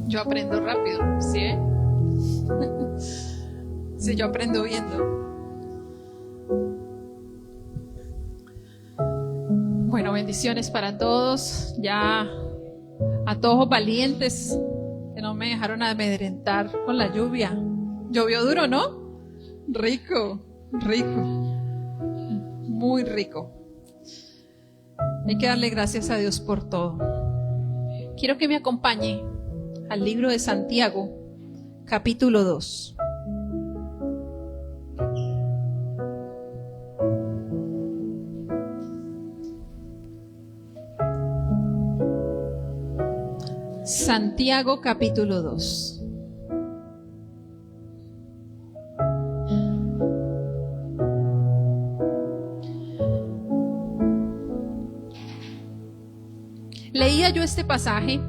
Yo aprendo rápido, ¿sí? Sí, yo aprendo viendo. Bueno, bendiciones para todos. Ya a todos valientes que no me dejaron amedrentar con la lluvia. Llovió duro, ¿no? Rico, rico. Muy rico. Hay que darle gracias a Dios por todo. Quiero que me acompañe al libro de Santiago, capítulo 2. Santiago, capítulo 2. Leía yo este pasaje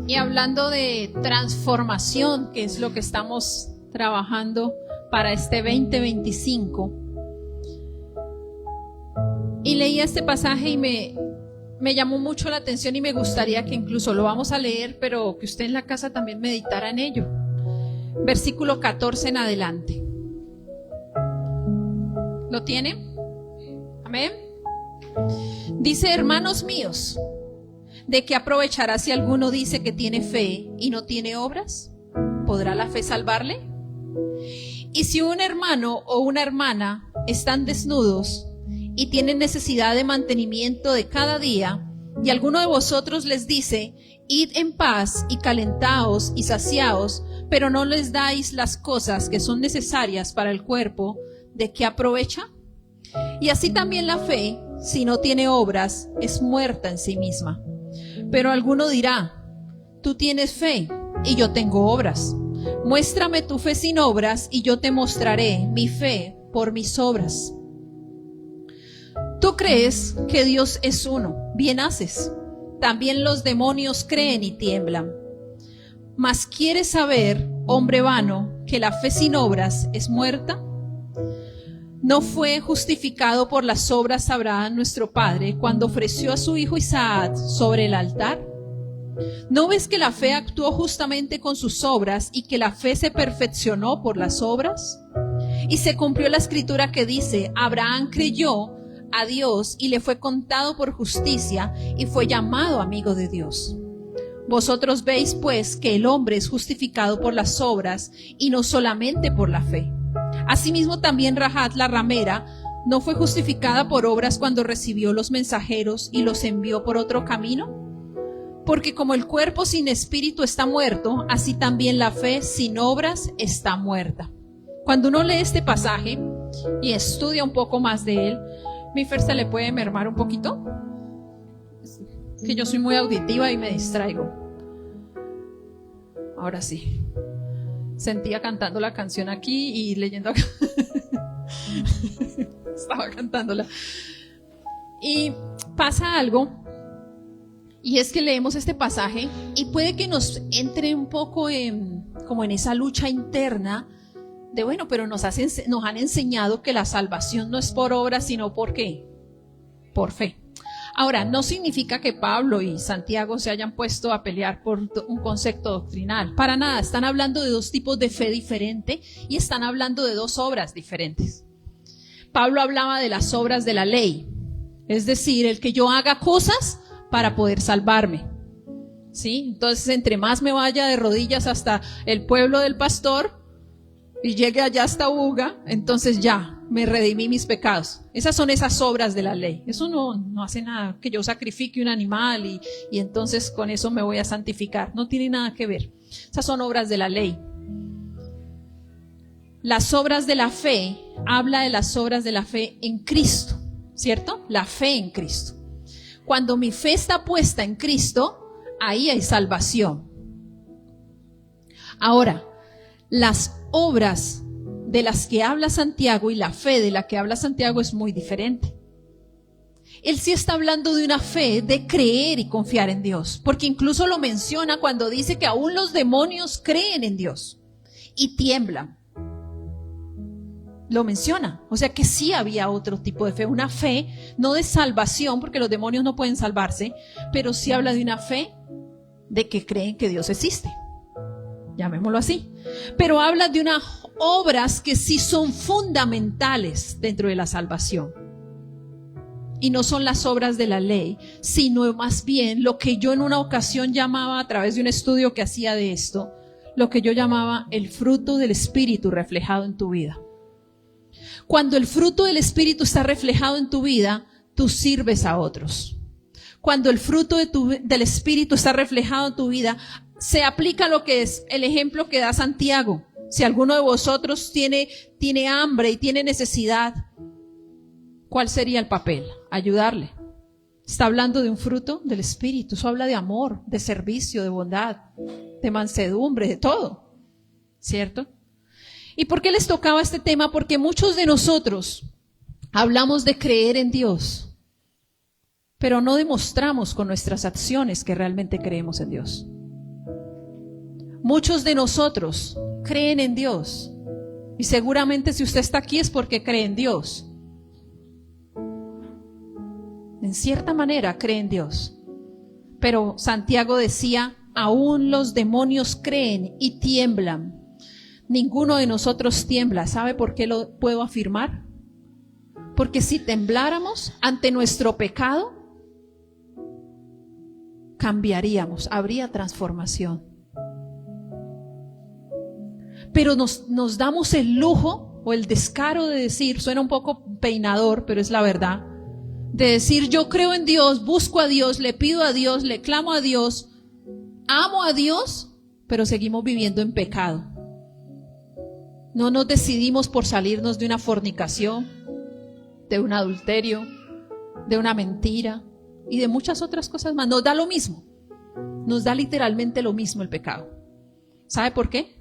y hablando de transformación, que es lo que estamos trabajando para este 2025, y leía este pasaje y me llamó mucho la atención y me gustaría que incluso lo vamos a leer, pero que usted en la casa también meditara en ello. Versículo 14 en adelante. ¿Lo tiene? Amén. Dice: hermanos míos, ¿de qué aprovechará si alguno dice que tiene fe y no tiene obras? ¿Podrá la fe salvarle? Y si un hermano o una hermana están desnudos y tienen necesidad de mantenimiento de cada día, y alguno de vosotros les dice: id en paz y calentaos y saciaos, pero no les dais las cosas que son necesarias para el cuerpo, ¿de qué aprovecha? Y así también la fe, si no tiene obras, es muerta en sí misma. Pero alguno dirá: tú tienes fe y yo tengo obras. Muéstrame tu fe sin obras y yo te mostraré mi fe por mis obras. Tú crees que Dios es uno, bien haces. También los demonios creen y tiemblan. Mas ¿quieres saber, hombre vano, que la fe sin obras es muerta? ¿No fue justificado por las obras Abraham nuestro padre cuando ofreció a su hijo Isaac sobre el altar? ¿No ves que la fe actuó justamente con sus obras y que la fe se perfeccionó por las obras? Y se cumplió la escritura que dice: Abraham creyó a Dios y le fue contado por justicia y fue llamado amigo de Dios. Vosotros veis pues que el hombre es justificado por las obras y no solamente por la fe. Asimismo también Rahab la ramera no fue justificada por obras cuando recibió los mensajeros y los envió por otro camino. Porque como el cuerpo sin espíritu está muerto, así también la fe sin obras está muerta. Cuando uno lee este pasaje y estudia un poco más de él, mi fe se le puede mermar un poquito, que yo soy muy auditiva y me distraigo. Ahora sí. Sentía cantando la canción aquí y leyendo acá. Estaba cantándola. Y pasa algo, y es que leemos este pasaje y puede que nos entre un poco como en esa lucha interna de bueno, pero nos han enseñado que la salvación no es por obras, sino ¿por qué? Por fe. Ahora, no significa que Pablo y Santiago se hayan puesto a pelear por un concepto doctrinal. Para nada, están hablando de dos tipos de fe diferente y están hablando de dos obras diferentes. Pablo hablaba de las obras de la ley, es decir, el que yo haga cosas para poder salvarme. ¿Sí? Entonces, entre más me vaya de rodillas hasta el pueblo del pastor y llegue allá hasta Buga, entonces ya me redimí mis pecados. Esas son esas obras de la ley. Eso no hace nada que yo sacrifique un animal y entonces con eso me voy a santificar. No tiene nada que ver. Esas son obras de la ley. Las obras de la fe, habla de las obras de la fe en Cristo, ¿cierto? La fe en Cristo. Cuando mi fe está puesta en Cristo, ahí hay salvación. Ahora, las obras de las que habla Santiago y la fe de la que habla Santiago es muy diferente. Él sí está hablando de una fe de creer y confiar en Dios, porque incluso lo menciona cuando dice que aún los demonios creen en Dios y tiemblan. Lo menciona, o sea que sí había otro tipo de fe, una fe no de salvación, porque los demonios no pueden salvarse, pero sí habla de una fe de que creen que Dios existe, llamémoslo así, pero habla de unas obras que sí son fundamentales dentro de la salvación. Y no son las obras de la ley, sino más bien lo que yo en una ocasión llamaba, a través de un estudio que hacía de esto, lo que yo llamaba el fruto del Espíritu reflejado en tu vida. Cuando el fruto del Espíritu está reflejado en tu vida, tú sirves a otros. Cuando el fruto del Espíritu está reflejado en tu vida, se aplica lo que es el ejemplo que da Santiago. Si alguno de vosotros tiene hambre y tiene necesidad, ¿cuál sería el papel? Ayudarle. Está hablando de un fruto del Espíritu. Eso habla de amor, de servicio, de bondad, de mansedumbre, de todo. ¿Cierto? ¿Y por qué les tocaba este tema? Porque muchos de nosotros hablamos de creer en Dios, pero no demostramos con nuestras acciones que realmente creemos en Dios. Muchos de nosotros creen en Dios, y seguramente si usted está aquí es porque cree en Dios. En cierta manera cree en Dios. Pero Santiago decía, aún los demonios creen y tiemblan. Ninguno de nosotros tiembla. ¿Sabe por qué lo puedo afirmar? Porque si tembláramos ante nuestro pecado, cambiaríamos, habría transformación. Pero nos damos el lujo o el descaro de decir, suena un poco peinador, pero es la verdad, de decir yo creo en Dios, busco a Dios, le pido a Dios, le clamo a Dios, amo a Dios, pero seguimos viviendo en pecado. No nos decidimos por salirnos de una fornicación, de un adulterio, de una mentira y de muchas otras cosas más. Nos da lo mismo, nos da literalmente lo mismo el pecado. ¿Sabe por qué?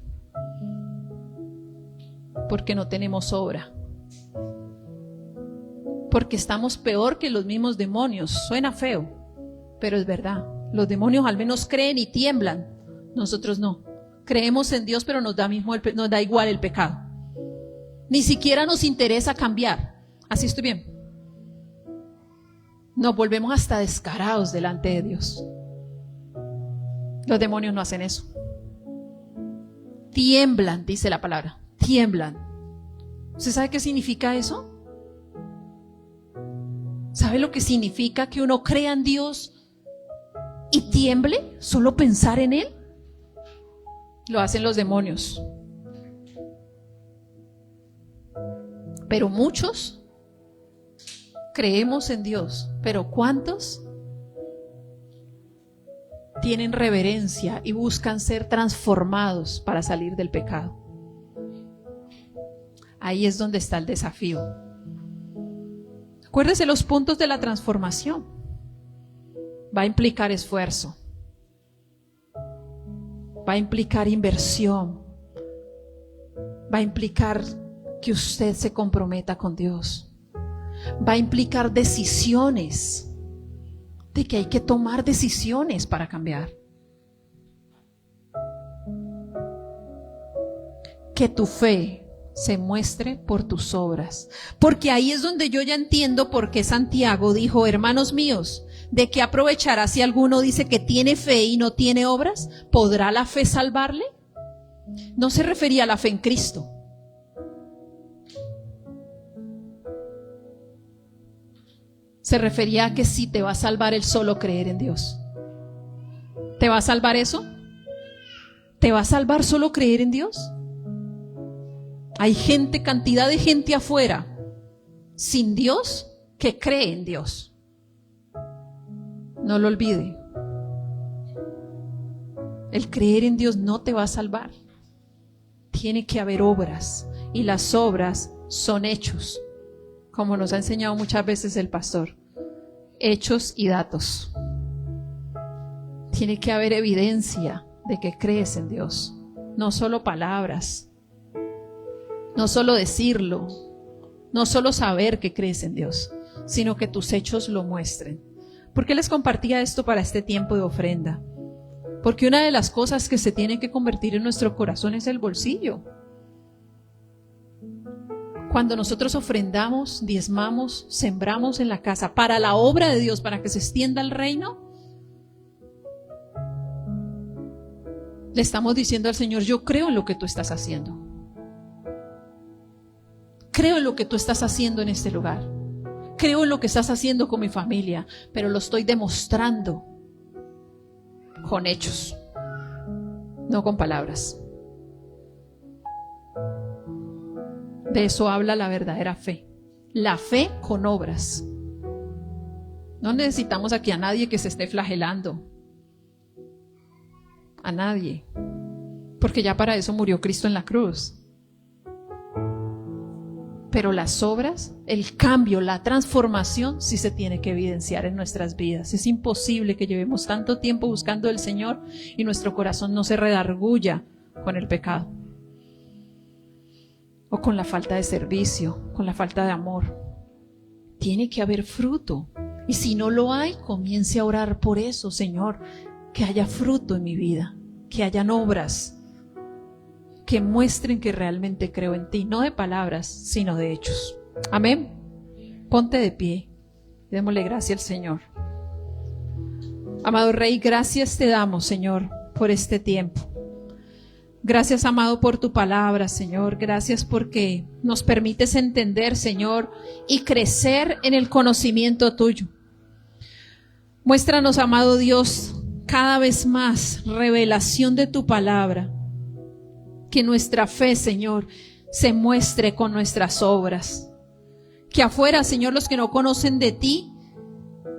Porque no tenemos obra. Porque estamos peor que los mismos demonios. Suena feo, pero es verdad. Los demonios al menos creen y tiemblan. Nosotros no. Creemos en Dios, pero nos da igual el pecado. Ni siquiera nos interesa cambiar. Así estoy bien. Nos volvemos hasta descarados delante de Dios. Los demonios no hacen eso. Tiemblan, dice la palabra. Tiemblan. ¿Usted sabe qué significa eso? ¿Sabe lo que significa que uno crea en Dios y tiemble? Solo pensar en Él. Lo hacen los demonios. Pero muchos creemos en Dios. Pero ¿cuántos tienen reverencia y buscan ser transformados para salir del pecado? Ahí es donde está el desafío. Acuérdese los puntos de la transformación. Va a implicar esfuerzo. Va a implicar inversión. Va a implicar que usted se comprometa con Dios. Va a implicar decisiones. De que hay que tomar decisiones para cambiar. Que tu fe se muestre por tus obras. Porque ahí es donde yo ya entiendo por qué Santiago dijo, hermanos míos, ¿de qué aprovechará si alguno dice que tiene fe y no tiene obras? ¿Podrá la fe salvarle? No se refería a la fe en Cristo. Se refería a que sí te va a salvar el solo creer en Dios. ¿Te va a salvar eso? ¿Te va a salvar solo creer en Dios? Hay cantidad de gente afuera, sin Dios, que cree en Dios. No lo olvide. El creer en Dios no te va a salvar. Tiene que haber obras, y las obras son hechos, como nos ha enseñado muchas veces el pastor. Hechos y datos. Tiene que haber evidencia de que crees en Dios, no solo palabras. No solo decirlo, no solo saber que crees en Dios, sino que tus hechos lo muestren. ¿Por qué les compartía esto para este tiempo de ofrenda? Porque una de las cosas que se tiene que convertir en nuestro corazón es el bolsillo. Cuando nosotros ofrendamos, diezmamos, sembramos en la casa para la obra de Dios, para que se extienda el reino, Le estamos diciendo al Señor, yo creo en lo que tú estás haciendo. Creo en lo que tú estás haciendo en este lugar. Creo en lo que estás haciendo con mi familia, pero lo estoy demostrando con hechos, no con palabras. De eso habla la verdadera fe. La fe con obras. No necesitamos aquí a nadie que se esté flagelando. A nadie. Porque ya para eso murió Cristo en la cruz. Pero las obras, el cambio, la transformación sí se tiene que evidenciar en nuestras vidas. Es imposible que llevemos tanto tiempo buscando al Señor y nuestro corazón no se redarguya con el pecado. O con la falta de servicio, con la falta de amor. Tiene que haber fruto. Y si no lo hay, comience a orar por eso, Señor. Que haya fruto en mi vida, que hayan obras que muestren que realmente creo en ti, no de palabras, sino de hechos. Amén. Ponte de pie. Démosle gracias al Señor. Amado Rey, gracias te damos, Señor, por este tiempo. Gracias, amado, por tu palabra, Señor. Gracias porque nos permites entender, Señor, y crecer en el conocimiento tuyo. Muéstranos, amado Dios, cada vez más revelación de tu palabra. Que nuestra fe, Señor, se muestre con nuestras obras. Que afuera, Señor, los que no conocen de ti,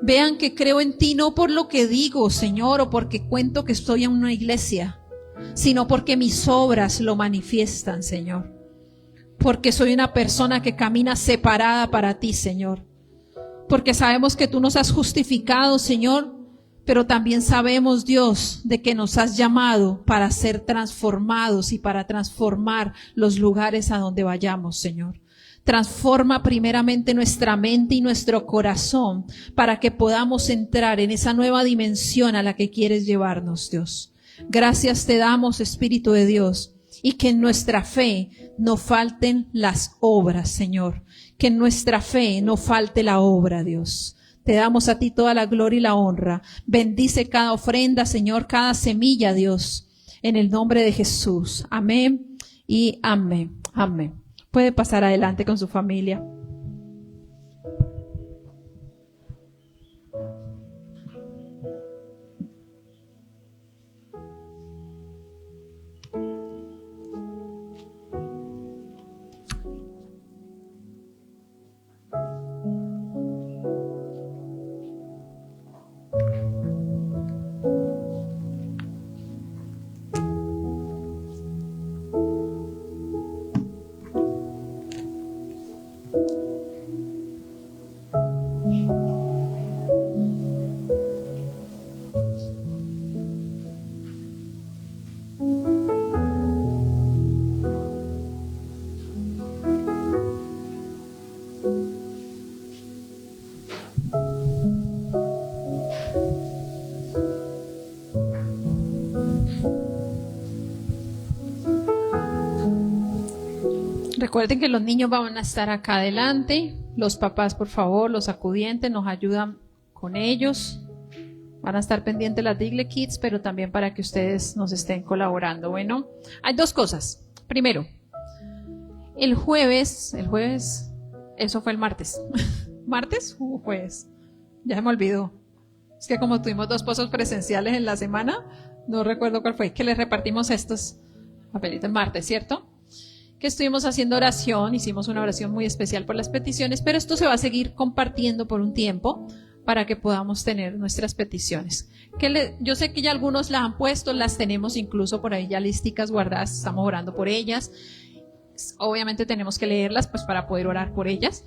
vean que creo en ti no por lo que digo, Señor, o porque cuento que estoy en una iglesia, sino porque mis obras lo manifiestan, Señor. Porque soy una persona que camina separada para ti, Señor. Porque sabemos que tú nos has justificado, Señor, pero también sabemos, Dios, de que nos has llamado para ser transformados y para transformar los lugares a donde vayamos, Señor. Transforma primeramente nuestra mente y nuestro corazón para que podamos entrar en esa nueva dimensión a la que quieres llevarnos, Dios. Gracias te damos, Espíritu de Dios, y que en nuestra fe no falten las obras, Señor. Que en nuestra fe no falte la obra, Dios. Te damos a ti toda la gloria y la honra. Bendice cada ofrenda, Señor, cada semilla, Dios, en el nombre de Jesús. Amén y amén. Amén. Puede pasar adelante con su familia. Recuerden que los niños van a estar acá adelante. Los papás, por favor, los acudientes nos ayudan con ellos. Van a estar pendientes las Digle Kids, pero también para que ustedes nos estén colaborando. Bueno, hay dos cosas. Primero, el jueves, eso fue el martes. ¿Martes o jueves? Ya se me olvidó. Es que como tuvimos dos pozos presenciales en la semana, no recuerdo cuál fue, que les repartimos estos papelitos el martes, ¿cierto? Que estuvimos haciendo oración, hicimos una oración muy especial por las peticiones, pero esto se va a seguir compartiendo por un tiempo para que podamos tener nuestras peticiones. Yo sé que ya algunos las han puesto, las tenemos incluso por ahí ya listicas guardadas, estamos orando por ellas. Obviamente tenemos que leerlas pues para poder orar por ellas,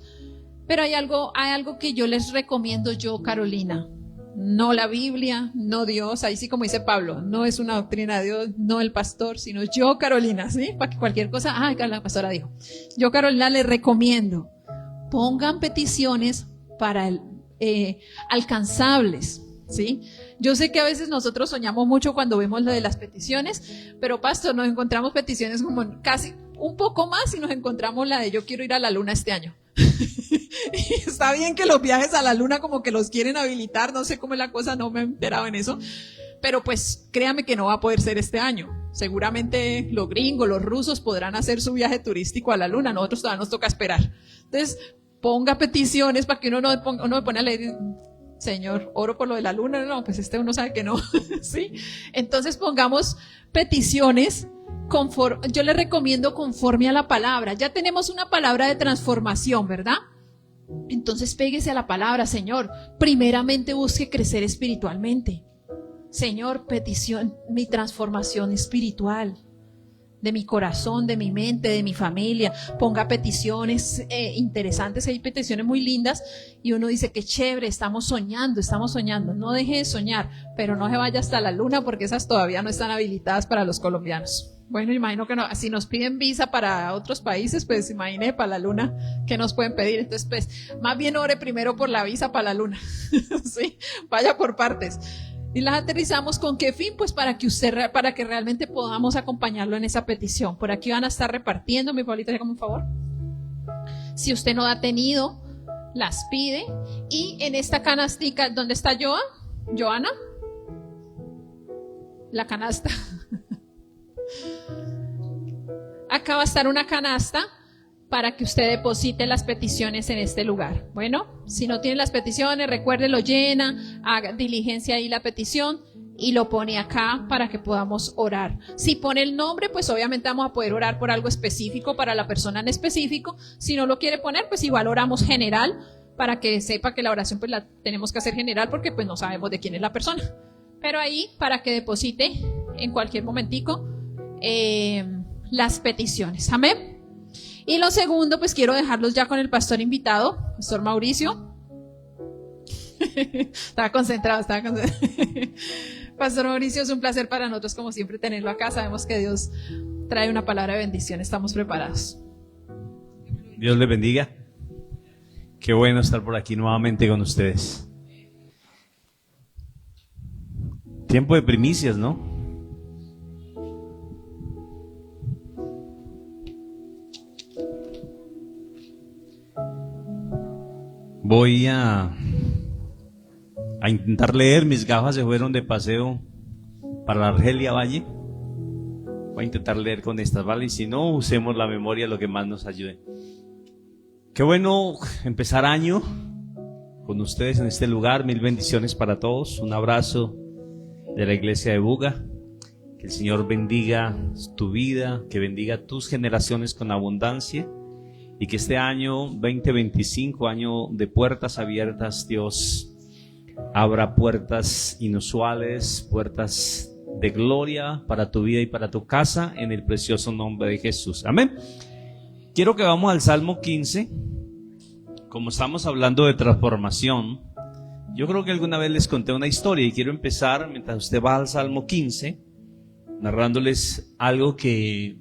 pero hay algo que yo les recomiendo yo, Carolina. No la Biblia, no Dios, ahí sí como dice Pablo, no es una doctrina de Dios, no el pastor, sino yo, Carolina, ¿sí? Para que cualquier cosa, la pastora dijo. Yo, Carolina, les recomiendo, pongan peticiones para alcanzables, ¿sí? Yo sé que a veces nosotros soñamos mucho cuando vemos lo de las peticiones, pero pastor, nos encontramos peticiones como casi un poco más y nos encontramos la de yo quiero ir a la luna este año. Y está bien que los viajes a la luna como que los quieren habilitar, no sé cómo es la cosa, no me he enterado en eso, pero pues créame que no va a poder ser este año. Seguramente los gringos, los rusos podrán hacer su viaje turístico a la luna, nosotros todavía nos toca esperar. Entonces, ponga peticiones para que uno me pone a leer, Señor, oro por lo de la luna, no, pues uno sabe que no, ¿sí? Entonces pongamos peticiones, yo le recomiendo conforme a la palabra. Ya tenemos una palabra de transformación, ¿verdad? Entonces péguese a la palabra, Señor, primeramente busque crecer espiritualmente. Señor, petición, mi transformación espiritual, de mi corazón, de mi mente, de mi familia. Ponga peticiones interesantes, hay peticiones muy lindas y uno dice que chévere, estamos soñando. No deje de soñar, pero no se vaya hasta la luna porque esas todavía no están habilitadas para los colombianos. Bueno, imagino que no, si nos piden visa para otros países, pues imagine para la luna que nos pueden pedir. Entonces, pues más bien ore primero por la visa para la luna. Sí, vaya por partes. Y las aterrizamos ¿con qué fin? Pues para que realmente podamos acompañarlo en esa petición. Por aquí van a estar repartiendo, mi Paulita, como un favor. Si usted no ha tenido, las pide. Y en esta canastica, ¿dónde está Joana? La canasta. Acá va a estar una canasta para que usted deposite las peticiones en este lugar. Bueno, si no tiene las peticiones, recuerde, lo llena, haga diligencia ahí la petición y lo pone acá para que podamos orar. Si pone el nombre, pues obviamente vamos a poder orar por algo específico para la persona en específico. Si no lo quiere poner, pues igual oramos general para que sepa que la oración pues la tenemos que hacer general porque pues no sabemos de quién es la persona. Pero ahí para que deposite en cualquier momentico las peticiones. Amén. Y lo segundo, pues quiero dejarlos ya con el pastor invitado, Pastor Mauricio. Estaba concentrado. Pastor Mauricio, es un placer para nosotros como siempre tenerlo acá. Sabemos que Dios trae una palabra de bendición. Estamos preparados. Dios les bendiga. Qué bueno estar por aquí nuevamente con ustedes. Tiempo de primicias, ¿no? Voy a intentar leer. Mis gafas se fueron de paseo para la Argelia Valle. Voy a intentar leer con estas, ¿vale? Y si no, usemos la memoria, lo que más nos ayude. Qué bueno empezar año con ustedes en este lugar. Mil bendiciones para todos. Un abrazo de la iglesia de Buga. Que el Señor bendiga tu vida, que bendiga tus generaciones con abundancia. Y que este año 2025, año de puertas abiertas, Dios abra puertas inusuales, puertas de gloria para tu vida y para tu casa, en el precioso nombre de Jesús. Amén. Quiero que vamos al Salmo 15. Como estamos hablando de transformación, yo creo que alguna vez les conté una historia y quiero empezar, mientras usted va al Salmo 15, narrándoles algo que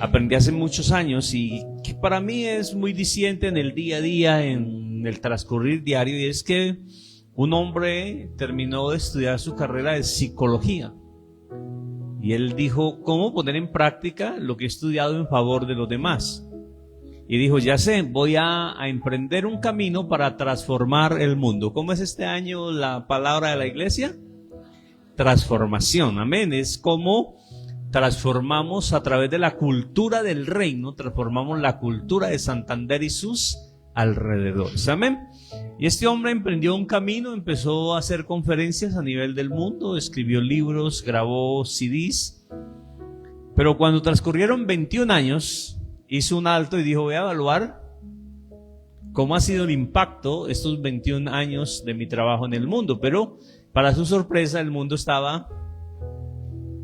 aprendí hace muchos años y que para mí es muy diciente en el día a día, en el transcurrir diario, y es que un hombre terminó de estudiar su carrera de psicología y él dijo, ¿cómo poner en práctica lo que he estudiado en favor de los demás? Y dijo, ya sé, voy a emprender un camino para transformar el mundo. ¿Cómo es este año la palabra de la iglesia? Transformación, amén. Es como transformamos a través de la cultura del reino, transformamos la cultura de Santander y sus alrededores, amén. Y este hombre emprendió un camino, empezó a hacer conferencias a nivel del mundo, escribió libros, grabó CDs, pero cuando transcurrieron 21 años, hizo un alto y dijo, voy a evaluar cómo ha sido el impacto estos 21 años de mi trabajo en el mundo. Pero para su sorpresa, el mundo estaba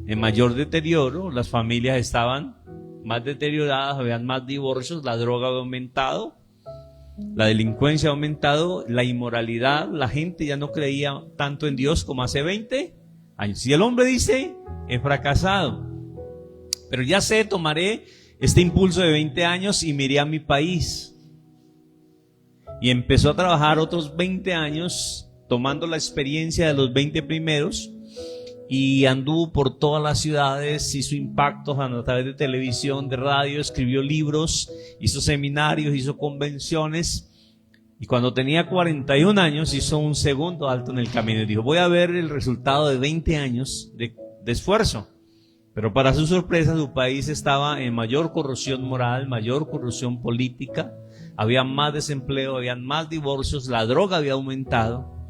en mayor deterioro, las familias estaban más deterioradas, habían más divorcios, la droga había aumentado, la delincuencia ha aumentado, la inmoralidad, la gente ya no creía tanto en Dios como hace 20 años. Y el hombre dice, he fracasado, pero ya sé, tomaré este impulso de 20 años y me iré a mi país. Y empezó a trabajar otros 20 años, tomando la experiencia de los 20 primeros, y anduvo por todas las ciudades, hizo impactos a través de televisión, de radio, escribió libros, hizo seminarios, hizo convenciones, y cuando tenía 41 años hizo un segundo alto en el camino y dijo, voy a ver el resultado de 20 años de esfuerzo. Pero para su sorpresa, su país estaba en mayor corrupción moral, mayor corrupción política, había más desempleo, había más divorcios, la droga había aumentado.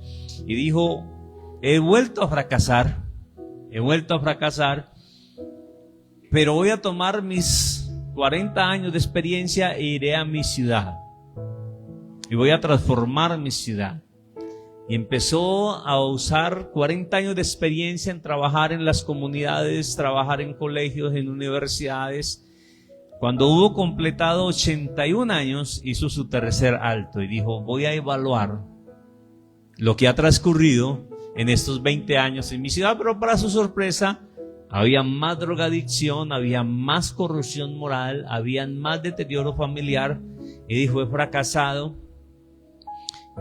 Y dijo, he vuelto a fracasar, pero voy a tomar mis 40 años de experiencia e iré a mi ciudad. Y voy a transformar mi ciudad. Y empezó a usar 40 años de experiencia en trabajar en las comunidades, trabajar en colegios, en universidades. Cuando hubo completado 81 años, hizo su tercer alto y dijo, voy a evaluar lo que ha transcurrido en estos 20 años en mi ciudad. Pero para su sorpresa, había más drogadicción, había más corrupción moral, había más deterioro familiar. Y dijo, he fracasado.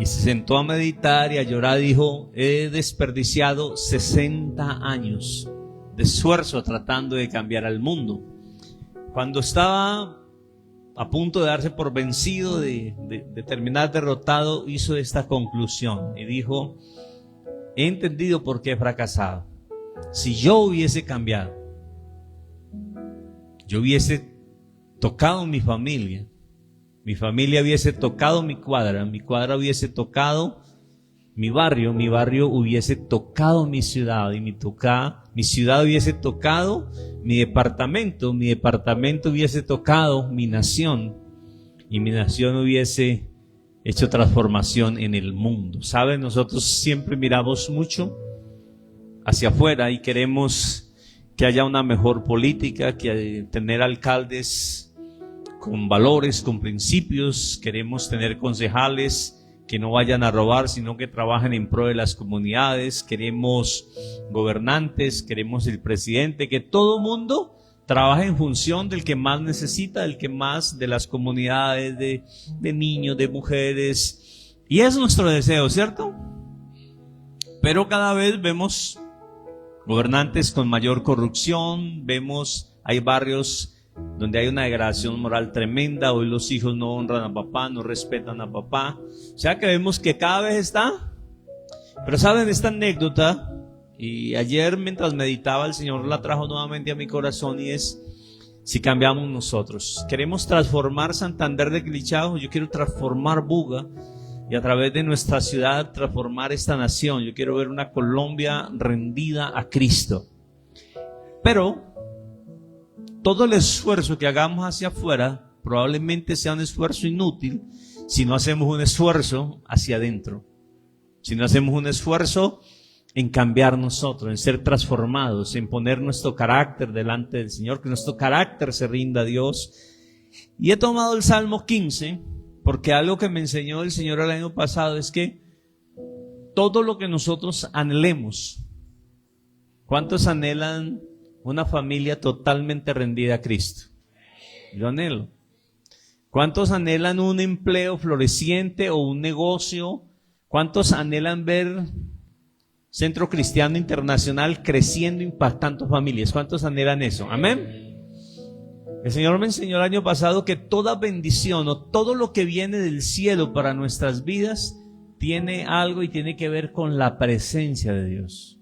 Y se sentó a meditar y a llorar. Dijo, he desperdiciado 60 años de esfuerzo tratando de cambiar al mundo. Cuando estaba a punto de darse por vencido, de terminar derrotado, hizo esta conclusión y dijo, he entendido por qué he fracasado. Si yo hubiese cambiado, yo hubiese tocado mi familia hubiese tocado mi cuadra hubiese tocado mi barrio hubiese tocado mi ciudad, y mi ciudad hubiese tocado mi departamento hubiese tocado mi nación, y mi nación hubiese hecho transformación en el mundo. ¿Saben? Nosotros siempre miramos mucho hacia afuera y queremos que haya una mejor política, que tener alcaldes con valores, con principios. Queremos tener concejales que no vayan a robar, sino que trabajen en pro de las comunidades. Queremos gobernantes, queremos el presidente, que todo mundo trabaje en función del que más necesita, del que más, de las comunidades, de niños, de mujeres. Y es nuestro deseo, ¿cierto? Pero cada vez vemos gobernantes con mayor corrupción, hay barrios donde hay una degradación moral tremenda. Hoy los hijos no honran a papá, no respetan a papá. O sea que vemos que cada vez está. Pero saben esta anécdota, y ayer mientras meditaba el Señor la trajo nuevamente a mi corazón, y es, si cambiamos nosotros, queremos transformar Santander de Quilichao, yo quiero transformar Buga, y a través de nuestra ciudad transformar esta nación. Yo quiero ver una Colombia rendida a Cristo. Pero todo el esfuerzo que hagamos hacia afuera probablemente sea un esfuerzo inútil si no hacemos un esfuerzo hacia adentro. Si no hacemos un esfuerzo en cambiar nosotros, en ser transformados, en poner nuestro carácter delante del Señor, que nuestro carácter se rinda a Dios. Y he tomado el Salmo 15, porque algo que me enseñó el Señor el año pasado es que todo lo que nosotros anhelemos, ¿cuántos anhelan una familia totalmente rendida a Cristo? Yo anhelo. ¿Cuántos anhelan un empleo floreciente o un negocio? ¿Cuántos anhelan ver Centro Cristiano Internacional creciendo, impactando familias? ¿Cuántos anhelan eso? Amén. El Señor me enseñó el año pasado que toda bendición o todo lo que viene del cielo para nuestras vidas tiene algo y tiene que ver con la presencia de Dios.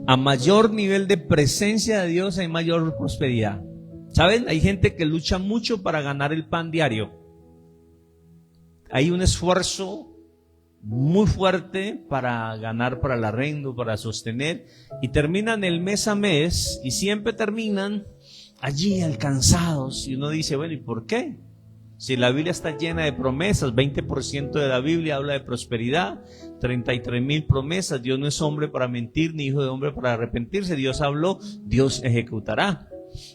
A mayor nivel de presencia de Dios hay mayor prosperidad. ¿Saben? Hay gente que lucha mucho para ganar el pan diario. Hay un esfuerzo muy fuerte para ganar para el arrendo, para sostener, y terminan el mes a mes y siempre terminan allí alcanzados. Y uno dice, bueno, ¿y por qué? Si la Biblia está llena de promesas, 20% de la Biblia habla de prosperidad, 33,000 promesas. Dios no es hombre para mentir, ni hijo de hombre para arrepentirse. Dios habló, Dios ejecutará.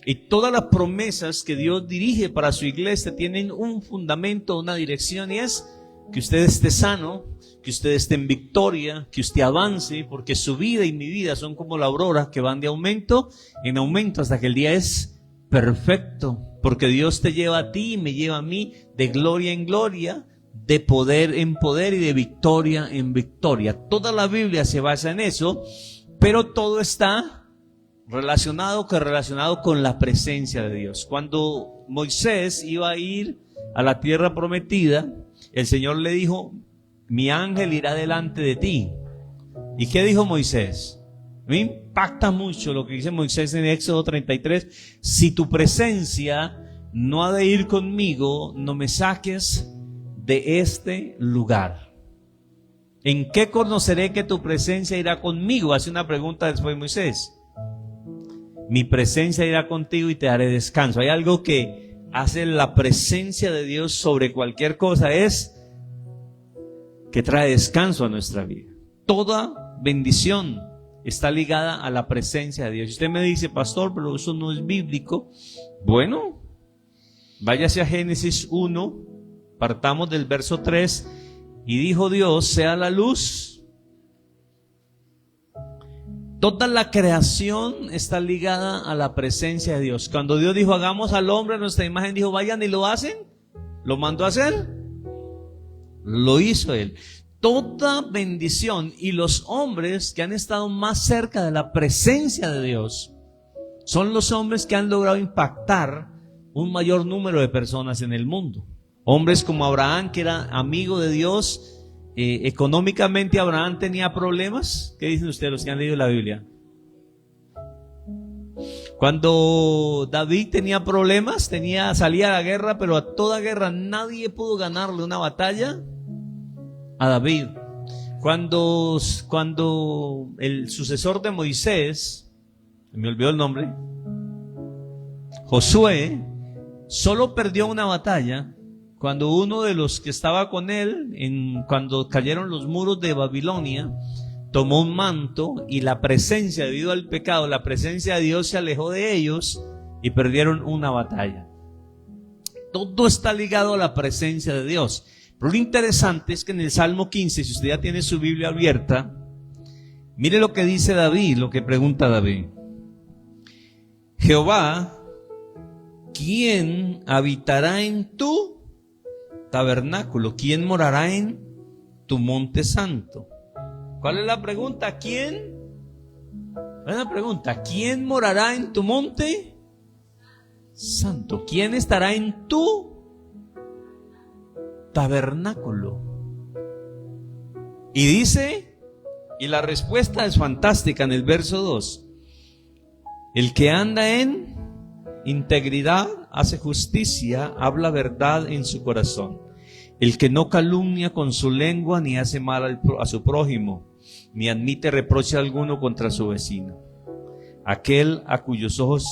Y todas las promesas que Dios dirige para su iglesia tienen un fundamento, una dirección, y es que usted esté sano, que usted esté en victoria, que usted avance, porque su vida y mi vida son como la aurora que van de aumento en aumento hasta que el día es perfecto, porque Dios te lleva a ti y me lleva a mí de gloria en gloria, de poder en poder y de victoria en victoria. Toda la Biblia se basa en eso, pero todo está relacionado con la presencia de Dios. Cuando Moisés iba a ir a la tierra prometida, el Señor le dijo, mi ángel irá delante de ti. ¿Y qué dijo Moisés? Me impacta mucho lo que dice Moisés en Éxodo 33. Si tu presencia no ha de ir conmigo, no me saques de este lugar. ¿En qué conoceré que tu presencia irá conmigo? Hace una pregunta después Moisés. Mi presencia irá contigo y te daré descanso. Hay algo que hace la presencia de Dios sobre cualquier cosa, es que trae descanso a nuestra vida. Toda bendición está ligada a la presencia de Dios. Y usted me dice, pastor, pero eso no es bíblico. Bueno, váyase a Génesis 1, partamos del verso 3, y dijo Dios, sea la luz. Toda la creación está ligada a la presencia de Dios. Cuando Dios dijo, hagamos al hombre a nuestra imagen, dijo, vayan y lo hacen. ¿Lo mandó a hacer? Lo hizo Él. Toda bendición, y los hombres que han estado más cerca de la presencia de Dios son los hombres que han logrado impactar un mayor número de personas en el mundo. Hombres como Abraham, que era amigo de Dios. Económicamente Abraham tenía problemas. ¿Qué dicen ustedes los que han leído la Biblia? Cuando David tenía problemas, salía a la guerra, pero a toda guerra nadie pudo ganarle una batalla a David. Cuando el sucesor de Moisés, me olvidó el nombre, Josué, solo perdió una batalla cuando uno de los que estaba con él, cuando cayeron los muros de Babilonia, tomó un manto, y la presencia, debido al pecado, la presencia de Dios se alejó de ellos y perdieron una batalla. Todo está ligado a la presencia de Dios. Pero lo interesante es que en el Salmo 15, si usted ya tiene su Biblia abierta, mire lo que dice David, lo que pregunta David. Jehová, ¿quién habitará en tu tabernáculo? ¿Quién morará en tu monte santo? ¿Cuál es la pregunta? ¿Quién? ¿Cuál es la pregunta? ¿Quién morará en tu monte santo? ¿Quién estará en tu tabernáculo? Y dice, y la respuesta es fantástica en el verso 2. El que anda en integridad hace justicia, habla verdad en su corazón. El que no calumnia con su lengua, ni hace mal a su prójimo, ni admite reproche alguno contra su vecino. Aquel a cuyos ojos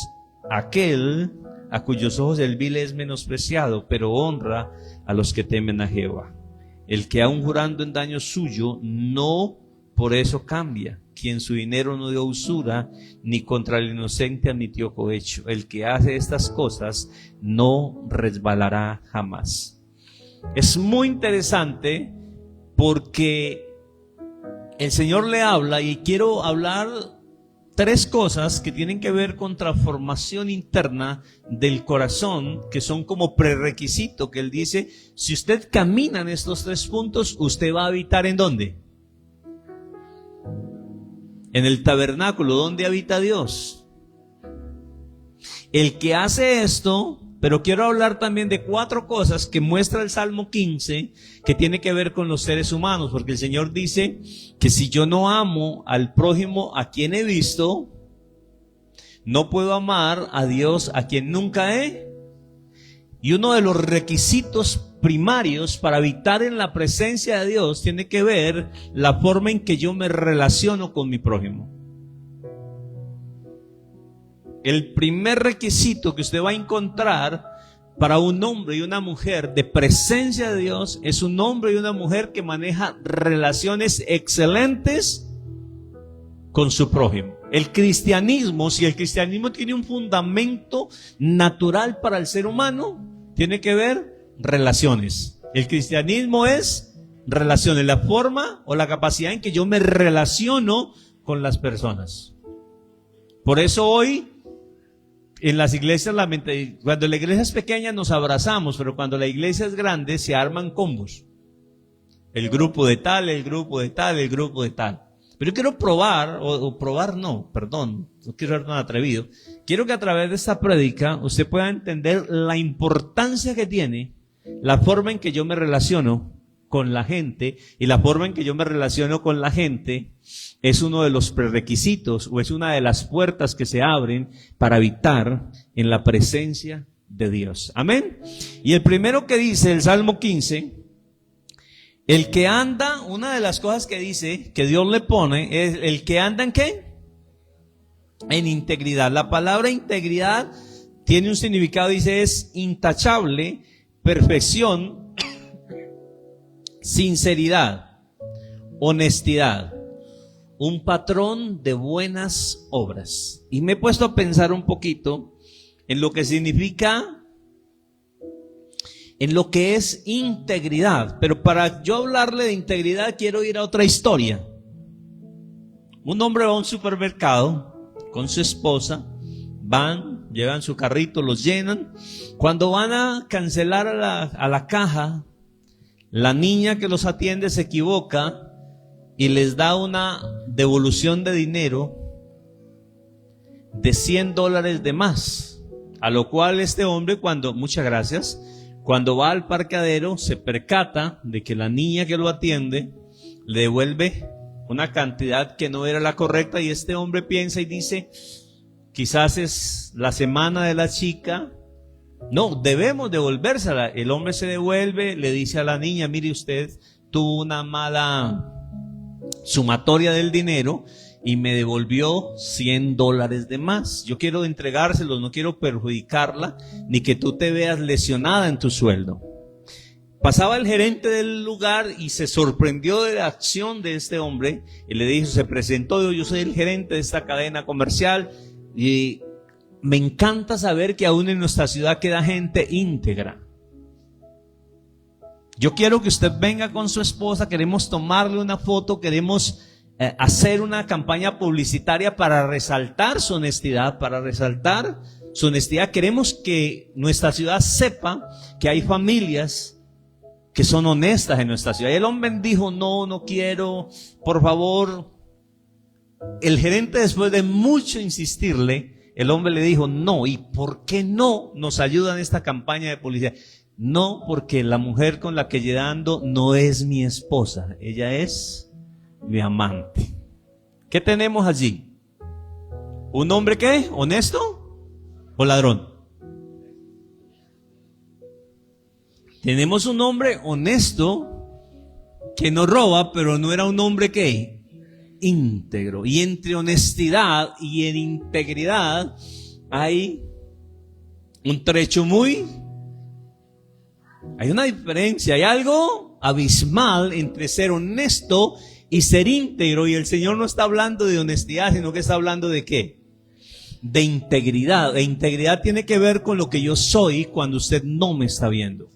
el vil es menospreciado, pero honra a los que temen a Jehová. El que aun jurando en daño suyo, no por eso cambia. Quien su dinero no dio usura, ni contra el inocente admitió cohecho. El que hace estas cosas no resbalará jamás. Es muy interesante porque el Señor le habla, y quiero hablar tres cosas que tienen que ver con transformación interna del corazón, que son como prerequisito, que Él dice, si usted camina en estos tres puntos, usted va a habitar ¿en dónde? En el tabernáculo. ¿Dónde habita Dios? El que hace esto, pero quiero hablar también de cuatro cosas que muestra el Salmo 15, que tiene que ver con los seres humanos, porque el Señor dice que si yo no amo al prójimo a quien he visto, no puedo amar a Dios a quien nunca he. Y uno de los requisitos primarios para habitar en la presencia de Dios tiene que ver la forma en que yo me relaciono con mi prójimo. El primer requisito que usted va a encontrar para un hombre y una mujer de presencia de Dios es un hombre y una mujer que maneja relaciones excelentes con su prójimo. El cristianismo, si el cristianismo tiene un fundamento natural para el ser humano, tiene que ver relaciones. El cristianismo es relaciones, la forma o la capacidad en que yo me relaciono con las personas. Por eso hoy en las iglesias, cuando la iglesia es pequeña nos abrazamos, pero cuando la iglesia es grande se arman combos. El grupo de tal, el grupo de tal, el grupo de tal. Pero yo quiero probar, no quiero ser tan atrevido. Quiero que a través de esta prédica usted pueda entender la importancia que tiene la forma en que yo me relaciono con la gente, y la forma en que yo me relaciono con la gente es uno de los prerequisitos o es una de las puertas que se abren para habitar en la presencia de Dios. Amén. Y el primero que dice el Salmo 15, el que anda, una de las cosas que dice que Dios le pone es el que anda ¿en qué? En integridad. La palabra integridad tiene un significado, dice, es intachable, perfección, sinceridad, honestidad, un patrón de buenas obras. Y me he puesto a pensar un poquito en lo que significa, en lo que es integridad. Pero para yo hablarle de integridad quiero ir a otra historia. Un hombre va a un supermercado con su esposa, llevan su carrito, los llenan. Cuando van a cancelar a la caja, la niña que los atiende se equivoca y les da una devolución de dinero de $100 de más. A lo cual este hombre, muchas gracias, cuando va al parqueadero se percata de que la niña que lo atiende le devuelve una cantidad que no era la correcta, y este hombre piensa y dice, quizás es la semana de la chica, no, debemos devolvérsela. El hombre se devuelve, le dice a la niña, mire, usted tuvo una mala sumatoria del dinero y me devolvió $100 de más. Yo quiero entregárselos, no quiero perjudicarla, ni que tú te veas lesionada en tu sueldo. Pasaba el gerente del lugar y se sorprendió de la acción de este hombre y le dijo, se presentó, yo soy el gerente de esta cadena comercial y me encanta saber que aún en nuestra ciudad queda gente íntegra. Yo quiero que usted venga con su esposa, queremos tomarle una foto, queremos hacer una campaña publicitaria para resaltar su honestidad, Queremos que nuestra ciudad sepa que hay familias que son honestas en nuestra ciudad. Y el hombre dijo, no quiero, por favor. El gerente, después de mucho insistirle, el hombre le dijo, no, ¿y por qué no nos ayudan en esta campaña de publicidad? No, porque la mujer con la que yo ando no es mi esposa, ella es mi amante. ¿Qué tenemos allí? ¿Un hombre qué? ¿Honesto o ladrón? Tenemos un hombre honesto que no roba, pero no era un hombre ¿qué? Íntegro. Y entre honestidad y en integridad hay un trecho hay una diferencia, hay algo abismal entre ser honesto y ser íntegro. Y el Señor no está hablando de honestidad, sino que está hablando de ¿qué? De integridad. E integridad tiene que ver con lo que yo soy cuando usted no me está viendo.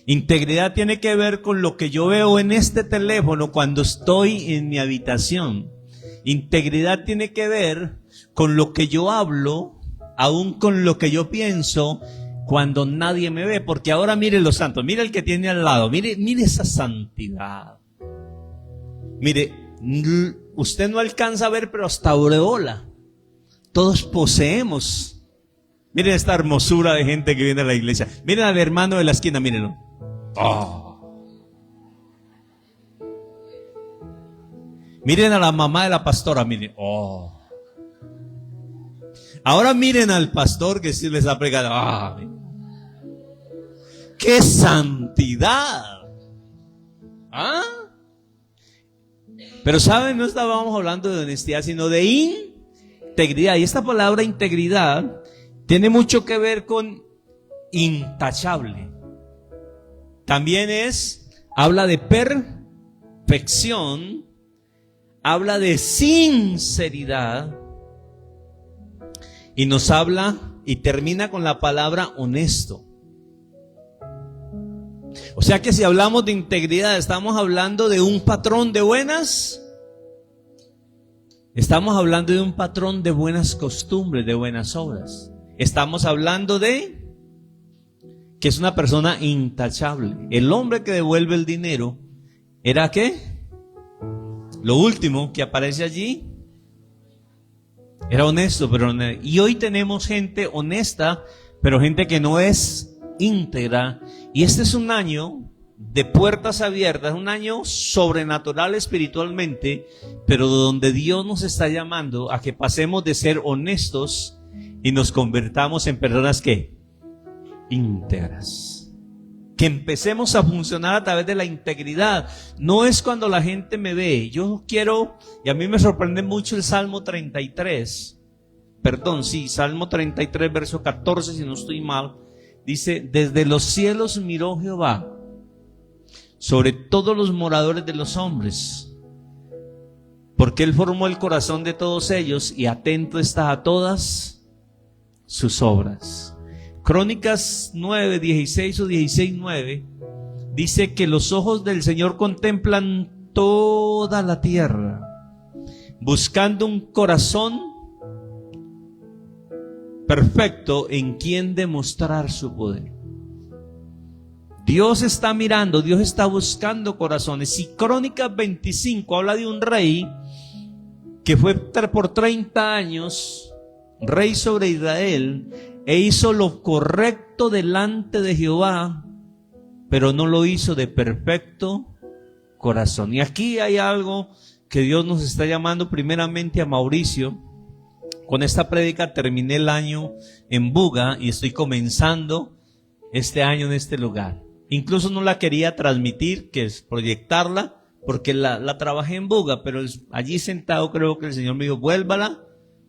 Integridad tiene que ver con lo que yo veo en este teléfono cuando estoy en mi habitación. Integridad tiene que ver con lo que yo hablo, aún con lo que yo pienso, cuando nadie me ve. Porque ahora mire los santos, mire el que tiene al lado, mire esa santidad. Mire, usted no alcanza a ver, pero hasta aureola. Todos poseemos. Miren esta hermosura de gente que viene a la iglesia. Miren al hermano de la esquina, mírenlo. Oh. Miren a la mamá de la pastora, miren. Oh. Ahora miren al pastor que sí les ha pregado. Oh. ¡Qué santidad! ¿Ah? Pero saben, no estábamos hablando de honestidad, sino de integridad. Y esta palabra integridad tiene mucho que ver con intachable. También habla de perfección, habla de sinceridad y nos habla y termina con la palabra honesto. O sea que si hablamos de integridad, estamos hablando de un patrón de buenas, estamos hablando de un patrón de buenas costumbres, de buenas obras. Estamos hablando de que es una persona intachable. El hombre que devuelve el dinero era ¿qué? Lo último que aparece allí era honesto, y hoy tenemos gente honesta, pero gente que no es íntegra. Y este es un año de puertas abiertas, un año sobrenatural espiritualmente, pero donde Dios nos está llamando a que pasemos de ser honestos y nos convertamos en personas que íntegras. Que empecemos a funcionar a través de la integridad. No es cuando la gente me ve. Yo quiero, y a mí me sorprende mucho el Salmo 33. Salmo 33, verso 14, si no estoy mal. Dice, desde los cielos miró Jehová sobre todos los moradores de los hombres, porque Él formó el corazón de todos ellos y atento está a todas sus obras. Crónicas 9, 16 o 16, 9 dice que los ojos del Señor contemplan toda la tierra, buscando un corazón perfecto en quien demostrar su poder. Dios está mirando, Dios está buscando corazones. Y Crónicas 25 habla de un rey que fue por 30 años rey sobre Israel e hizo lo correcto delante de Jehová, pero no lo hizo de perfecto corazón. Y aquí hay algo que Dios nos está llamando primeramente a Mauricio. Con esta prédica terminé el año en Buga y estoy comenzando este año en este lugar. Incluso no la quería transmitir, que es proyectarla, porque la trabajé en Buga, pero allí sentado creo que el Señor me dijo, vuélvala,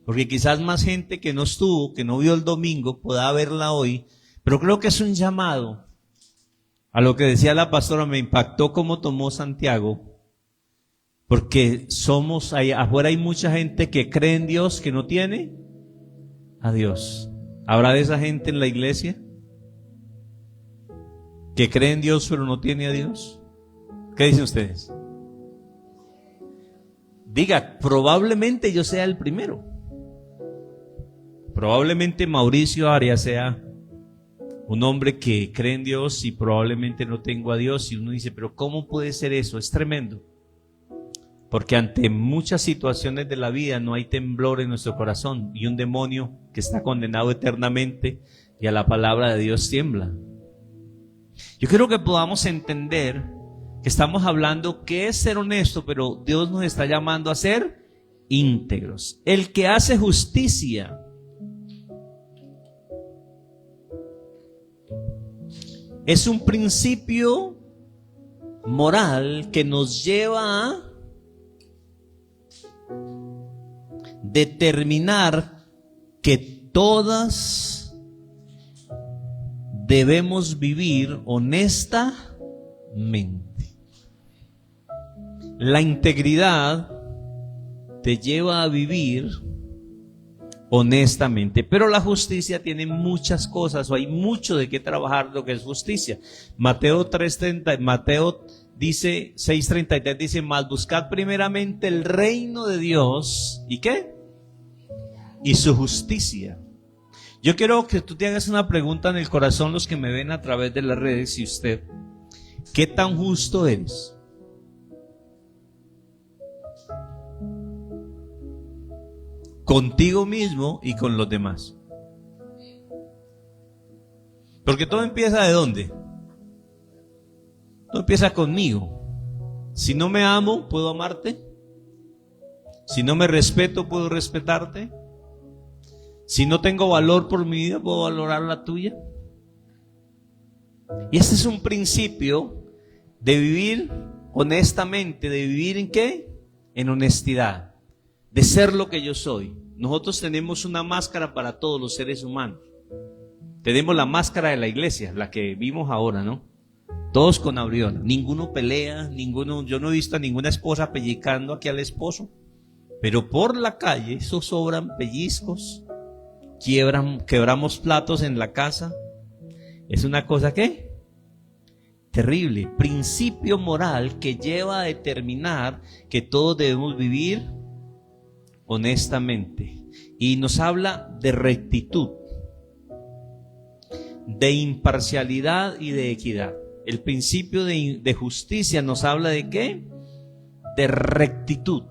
porque quizás más gente que no estuvo, que no vio el domingo, pueda verla hoy. Pero creo que es un llamado a lo que decía la pastora. Me impactó cómo tomó Santiago, porque afuera hay mucha gente que cree en Dios, que no tiene a Dios. ¿Habrá de esa gente en la iglesia que cree en Dios pero no tiene a Dios? ¿Qué dicen ustedes? Diga, probablemente yo sea el primero. Probablemente Mauricio Arias sea un hombre que cree en Dios y probablemente no tengo a Dios. Y uno dice, pero ¿cómo puede ser eso? Es tremendo. Porque ante muchas situaciones de la vida no hay temblor en nuestro corazón, y un demonio que está condenado eternamente y a la palabra de Dios tiembla. Yo quiero que podamos entender que estamos hablando qué es ser honesto, pero Dios nos está llamando a ser íntegros. El que hace justicia es un principio moral que nos lleva a determinar que todas debemos vivir honestamente. La integridad te lleva a vivir honestamente, pero la justicia tiene muchas cosas, o hay mucho de qué trabajar lo que es justicia. Mateo dice 6:33, dice, mas buscad primeramente el reino de Dios, ¿y qué? Y su justicia. Yo quiero que tú te hagas una pregunta en el corazón, los que me ven a través de las redes, y usted, ¿qué tan justo eres? Contigo mismo y con los demás. Porque todo empieza ¿de dónde? Todo empieza conmigo. Si no me amo, ¿puedo amarte? Si no me respeto, ¿puedo respetarte? Si no tengo valor por mi vida, ¿puedo valorar la tuya? Y este es un principio de vivir honestamente. ¿De vivir en qué? En honestidad. De ser lo que yo soy. Nosotros tenemos una máscara para todos los seres humanos. Tenemos la máscara de la iglesia, la que vimos ahora, ¿no? Todos con aureola. Ninguno pelea, yo no he visto a ninguna esposa pellizcando aquí al esposo. Pero por la calle, eso sobran pellizcos, quebramos platos en la casa. Es una cosa ¿qué? Terrible. Principio moral que lleva a determinar que todos debemos vivir honestamente. Y nos habla de rectitud, de imparcialidad y de equidad. El principio de justicia nos habla de ¿qué? De rectitud.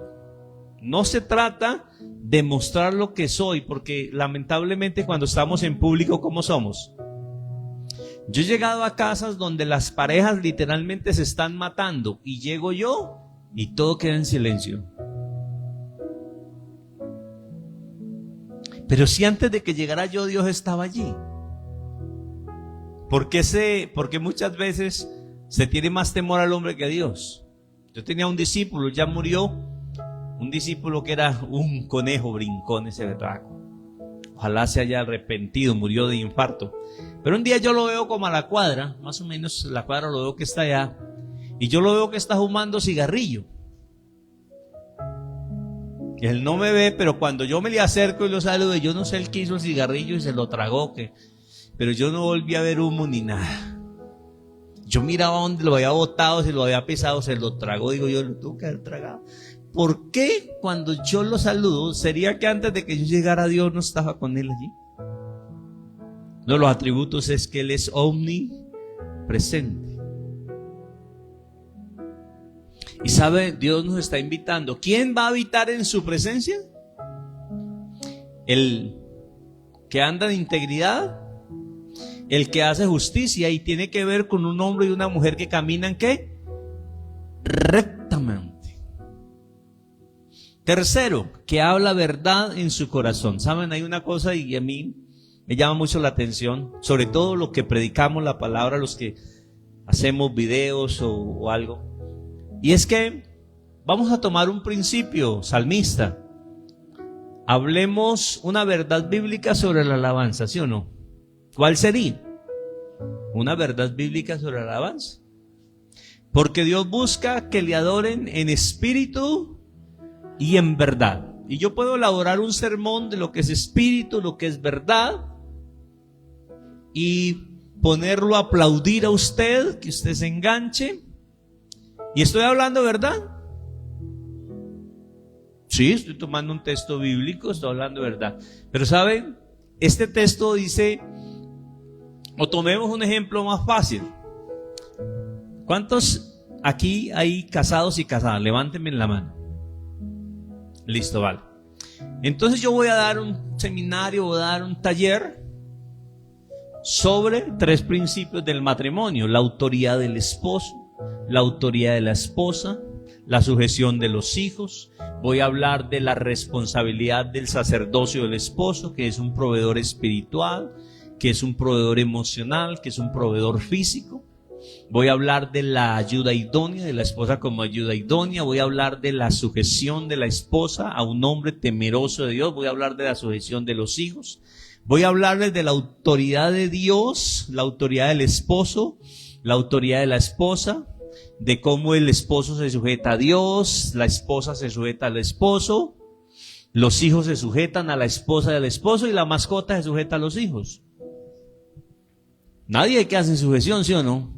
No se trata de mostrar lo que soy, porque lamentablemente cuando estamos en público, ¿cómo somos? Yo he llegado a casas donde las parejas literalmente se están matando y llego yo y todo queda en silencio. Pero si antes de que llegara yo, Dios estaba allí. Porque muchas veces se tiene más temor al hombre que a Dios. Yo tenía un discípulo, ya murió, un discípulo que era un conejo brincón, ese berraco. Ojalá se haya arrepentido, murió de infarto. Pero un día yo lo veo como a la cuadra, más o menos la cuadra lo veo que está allá, y yo lo veo que está fumando cigarrillo. Él no me ve, pero cuando yo me le acerco y lo saludo, yo no sé, él que hizo el cigarrillo y se lo tragó, pero yo no volví a ver humo ni nada. Yo miraba dónde lo había botado, si lo había pesado, se lo tragó, digo yo, lo tuve que haber tragado. ¿Por qué cuando yo lo saludo, sería que antes de que yo llegara a Dios no estaba con él allí? Uno de los atributos es que él es omnipresente. Y sabe, Dios nos está invitando. ¿Quién va a habitar en su presencia? El que anda en integridad, el que hace justicia, y tiene que ver con un hombre y una mujer que caminan, ¿qué? Rectamente. Tercero, que habla verdad en su corazón. Saben, hay una cosa y a mí me llama mucho la atención, sobre todo los que predicamos la palabra, los que hacemos videos o algo. Y es que vamos a tomar un principio salmista. Hablemos una verdad bíblica sobre la alabanza, ¿sí o no? ¿Cuál sería? Una verdad bíblica sobre la alabanza. Porque Dios busca que le adoren en espíritu y en verdad. Y yo puedo elaborar un sermón de lo que es espíritu, lo que es verdad, y ponerlo a aplaudir a usted, que usted se enganche. ¿Y estoy hablando verdad? Sí, estoy tomando un texto bíblico, estoy hablando verdad. Pero ¿saben? Este texto dice, o tomemos un ejemplo más fácil. ¿Cuántos aquí hay casados y casadas? Levántenme la mano. Listo, vale. Entonces yo voy a dar un seminario, voy a dar un taller sobre 3 principios del matrimonio: la autoridad del esposo, la autoridad de la esposa, la sujeción de los hijos. Voy a hablar de la responsabilidad del sacerdocio del esposo, que es un proveedor espiritual, que es un proveedor emocional, que es un proveedor físico. Voy a hablar de la ayuda idónea, de la esposa como ayuda idónea. Voy a hablar de la sujeción de la esposa a un hombre temeroso de Dios. Voy a hablar de la sujeción de los hijos. Voy a hablarles de la autoridad de Dios, la autoridad del esposo, la autoridad de la esposa, de cómo el esposo se sujeta a Dios, la esposa se sujeta al esposo, los hijos se sujetan a la esposa del esposo y la mascota se sujeta a los hijos. Nadie que hace sujeción, ¿sí o no?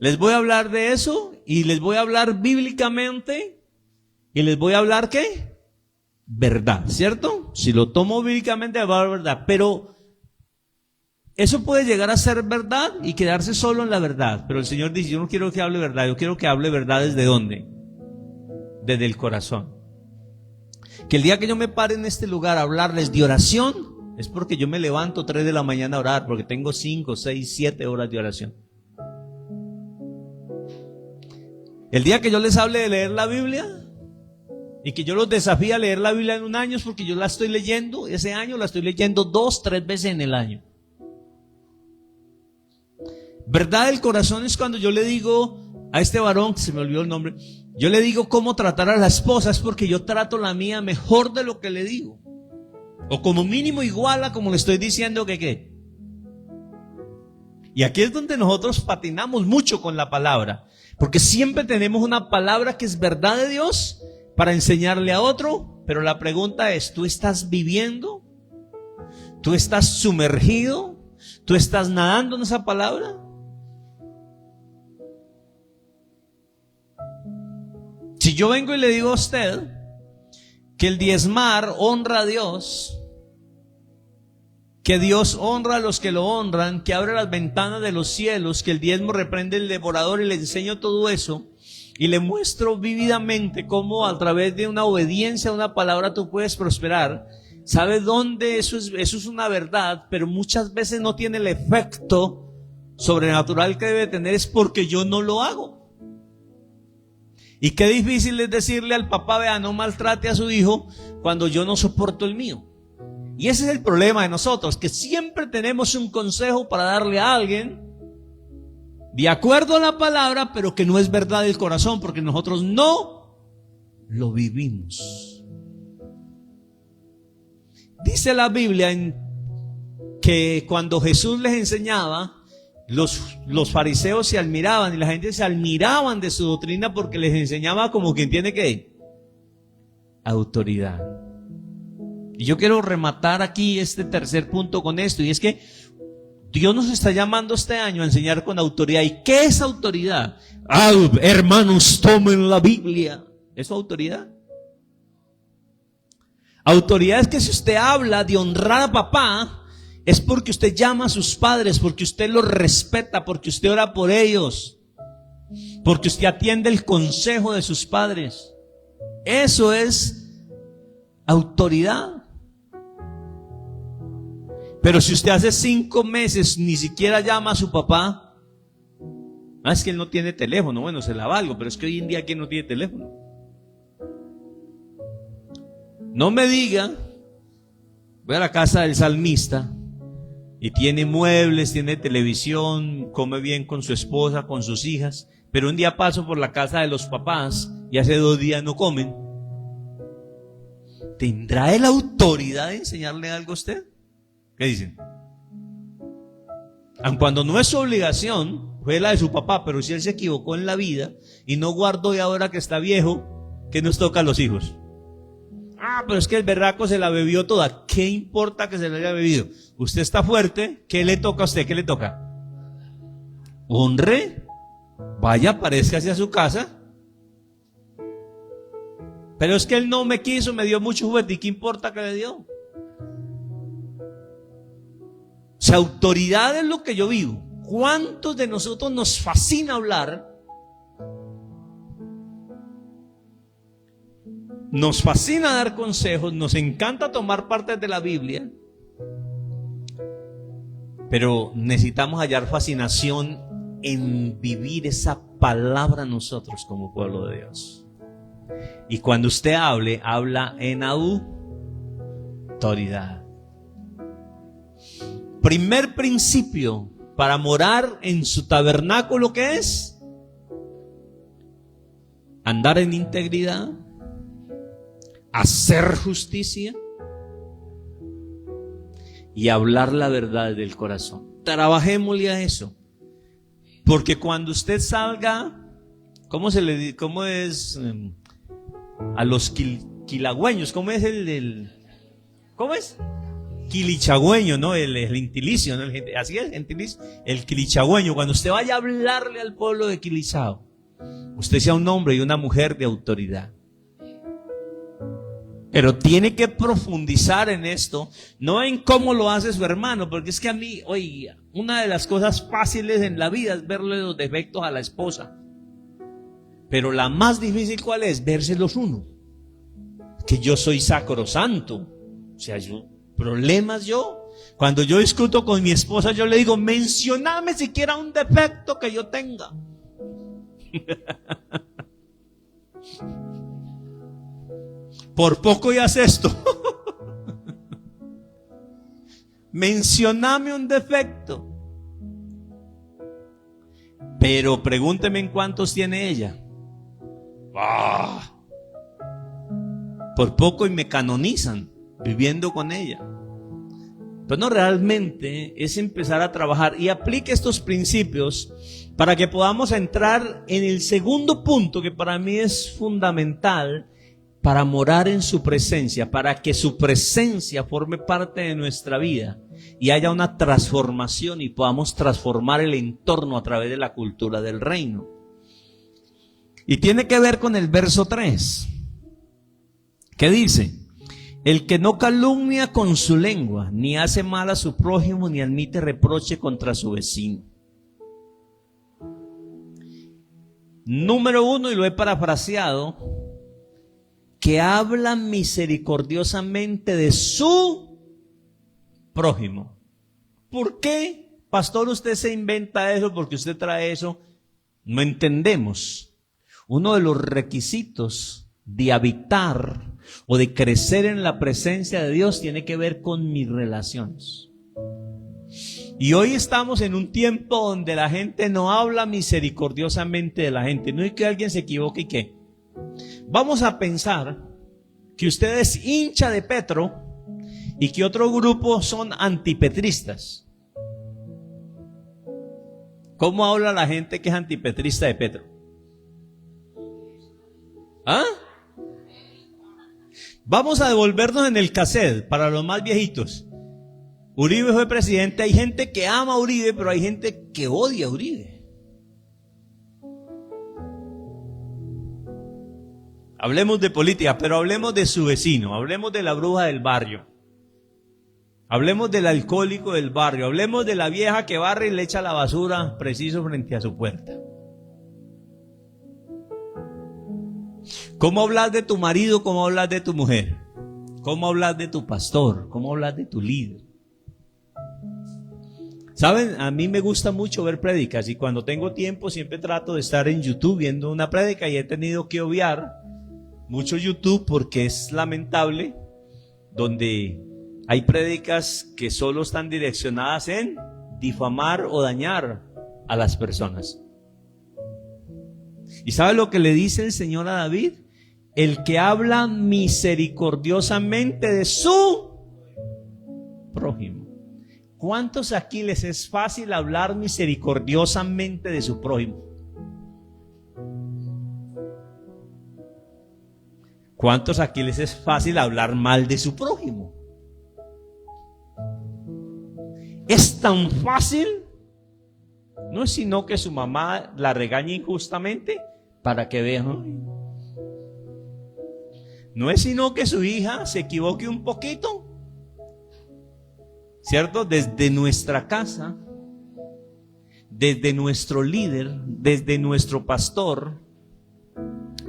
Les voy a hablar de eso y les voy a hablar bíblicamente y les voy a hablar ¿qué? Verdad, ¿cierto? Si lo tomo bíblicamente va a haber verdad, pero eso puede llegar a ser verdad y quedarse solo en la verdad. Pero el Señor dice, yo no quiero que hable verdad, yo quiero que hable verdad ¿desde dónde? Desde el corazón. Que el día que yo me pare en este lugar a hablarles de oración, es porque yo me levanto 3 de la mañana a orar, porque tengo 5, 6, 7 horas de oración. El día que yo les hable de leer la Biblia y que yo los desafíe a leer la Biblia en un año, es porque yo la estoy leyendo, ese año la estoy leyendo 2, 3 veces en el año. Verdad del corazón es cuando yo le digo a este varón, que se me olvidó el nombre, yo le digo cómo tratar a la esposa, es porque yo trato la mía mejor de lo que le digo. O como mínimo igual a como le estoy diciendo que qué. Y aquí es donde nosotros patinamos mucho con la palabra. Porque siempre tenemos una palabra que es verdad de Dios para enseñarle a otro. Pero la pregunta es, ¿tú estás viviendo? ¿Tú estás sumergido? ¿Tú estás nadando en esa palabra? Si yo vengo y le digo a usted que el diezmar honra a Dios, que Dios honra a los que lo honran, que abre las ventanas de los cielos, que el diezmo reprende el devorador, y le enseño todo eso y le muestro vívidamente cómo a través de una obediencia a una palabra tú puedes prosperar, ¿Sabe dónde eso es una verdad? Pero muchas veces no tiene el efecto sobrenatural que debe tener, es porque yo no lo hago. Y qué difícil es decirle al papá, vea, no maltrate a su hijo cuando yo no soporto el mío. Y ese es el problema de nosotros, que siempre tenemos un consejo para darle a alguien de acuerdo a la palabra, pero que no es verdad del corazón, porque nosotros no lo vivimos. Dice la Biblia que cuando Jesús les enseñaba, los fariseos se admiraban y la gente se admiraban de su doctrina porque les enseñaba como quien tiene ¿qué? Autoridad. Y yo quiero rematar aquí este tercer punto con esto, y es que Dios nos está llamando este año a enseñar con autoridad. ¿Y qué es autoridad? Hermanos, tomen la Biblia. ¿Es autoridad? Autoridad es que si usted habla de honrar a papá, es porque usted llama a sus padres, porque usted los respeta, porque usted ora por ellos, porque usted atiende el consejo de sus padres. Eso es autoridad. Pero si usted hace 5 meses ni siquiera llama a su papá, es que él no tiene teléfono, bueno, se la valgo, pero es que hoy en día ¿quién no tiene teléfono? No me diga, voy a la casa del salmista y tiene muebles, tiene televisión, come bien con su esposa, con sus hijas, pero un día paso por la casa de los papás y hace 2 días no comen. ¿Tendrá él autoridad de enseñarle algo a usted? ¿Qué dicen? Aun cuando no es su obligación, fue la de su papá, pero si él se equivocó en la vida y no guardó, y ahora que está viejo, ¿qué nos toca a los hijos? Pero es que el berraco se la bebió toda. ¿Qué importa que se la haya bebido? Usted está fuerte, ¿qué le toca a usted? ¿Qué le toca? Honre, vaya, aparezca hacia su casa. Pero es que él no me quiso, me dio mucho juguete, ¿y qué importa que le dio? O sea, autoridad es lo que yo vivo. ¿Cuántos de nosotros nos fascina hablar? Nos fascina dar consejos, nos encanta tomar partes de la Biblia, pero necesitamos hallar fascinación en vivir esa palabra nosotros como pueblo de Dios. Y cuando usted habla en autoridad. Primer principio para morar en su tabernáculo, ¿qué es? Andar en integridad, hacer justicia y hablar la verdad del corazón. Trabajémosle a eso, porque cuando usted salga, ¿cómo es a los quilagüeños? ¿Cómo es cómo es? Quilichagüeño, ¿no? El gentilicio, ¿no? Así es, gentilicio. El quilichagüeño. Cuando usted vaya a hablarle al pueblo de Quilichao, usted sea un hombre y una mujer de autoridad. Pero tiene que profundizar en esto, no en cómo lo hace su hermano, porque es que a mí, oiga, una de las cosas fáciles en la vida es verle los defectos a la esposa. Pero la más difícil, ¿cuál es? Vérselos uno. Que yo soy sacrosanto. O sea, problemas yo. Cuando yo discuto con mi esposa, yo le digo, mencioname siquiera un defecto que yo tenga. Por poco y haces esto. Mencioname un defecto. Pero pregúnteme en cuántos tiene ella. Por poco y me canonizan viviendo con ella. Pero no, realmente es empezar a trabajar y aplique estos principios para que podamos entrar en el segundo punto, que para mí es fundamental para morar en su presencia, para que su presencia forme parte de nuestra vida y haya una transformación y podamos transformar el entorno a través de la cultura del reino. Y tiene que ver con el verso 3, que dice: el que no calumnia con su lengua, ni hace mal a su prójimo, ni admite reproche contra su vecino. Número 1, y lo he parafraseado, que habla misericordiosamente de su prójimo. ¿Por qué, pastor, usted se inventa eso? ¿Porque usted trae eso? No entendemos. Uno de los requisitos de habitar o de crecer en la presencia de Dios tiene que ver con mis relaciones. Y hoy estamos en un tiempo donde la gente no habla misericordiosamente de la gente. No es que alguien se equivoque y qué. Vamos a pensar que usted es hincha de Petro y que otro grupo son antipetristas. ¿Cómo habla la gente que es antipetrista de Petro? ¿Ah? Vamos a devolvernos en el cassette para los más viejitos. Uribe fue presidente. Hay gente que ama a Uribe, pero hay gente que odia a Uribe. Hablemos de política, pero hablemos de su vecino. Hablemos de la bruja del barrio. Hablemos del alcohólico del barrio. Hablemos de la vieja que barre y le echa la basura preciso frente a su puerta. ¿Cómo hablas de tu marido? ¿Cómo hablas de tu mujer? ¿Cómo hablas de tu pastor? ¿Cómo hablas de tu líder? ¿Saben? A mí me gusta mucho ver prédicas y cuando tengo tiempo siempre trato de estar en YouTube viendo una prédica y he tenido que obviar mucho YouTube porque es lamentable donde hay prédicas que solo están direccionadas en difamar o dañar a las personas. ¿Y sabe lo que le dice el Señor a David? El que habla misericordiosamente de su prójimo. ¿Cuántos aquí les es fácil hablar misericordiosamente de su prójimo? ¿Cuántos aquí les es fácil hablar mal de su prójimo? Es tan fácil, no es sino que su mamá la regañe injustamente para que vean. No es sino que su hija se equivoque un poquito, ¿cierto? Desde nuestra casa, desde nuestro líder, desde nuestro pastor.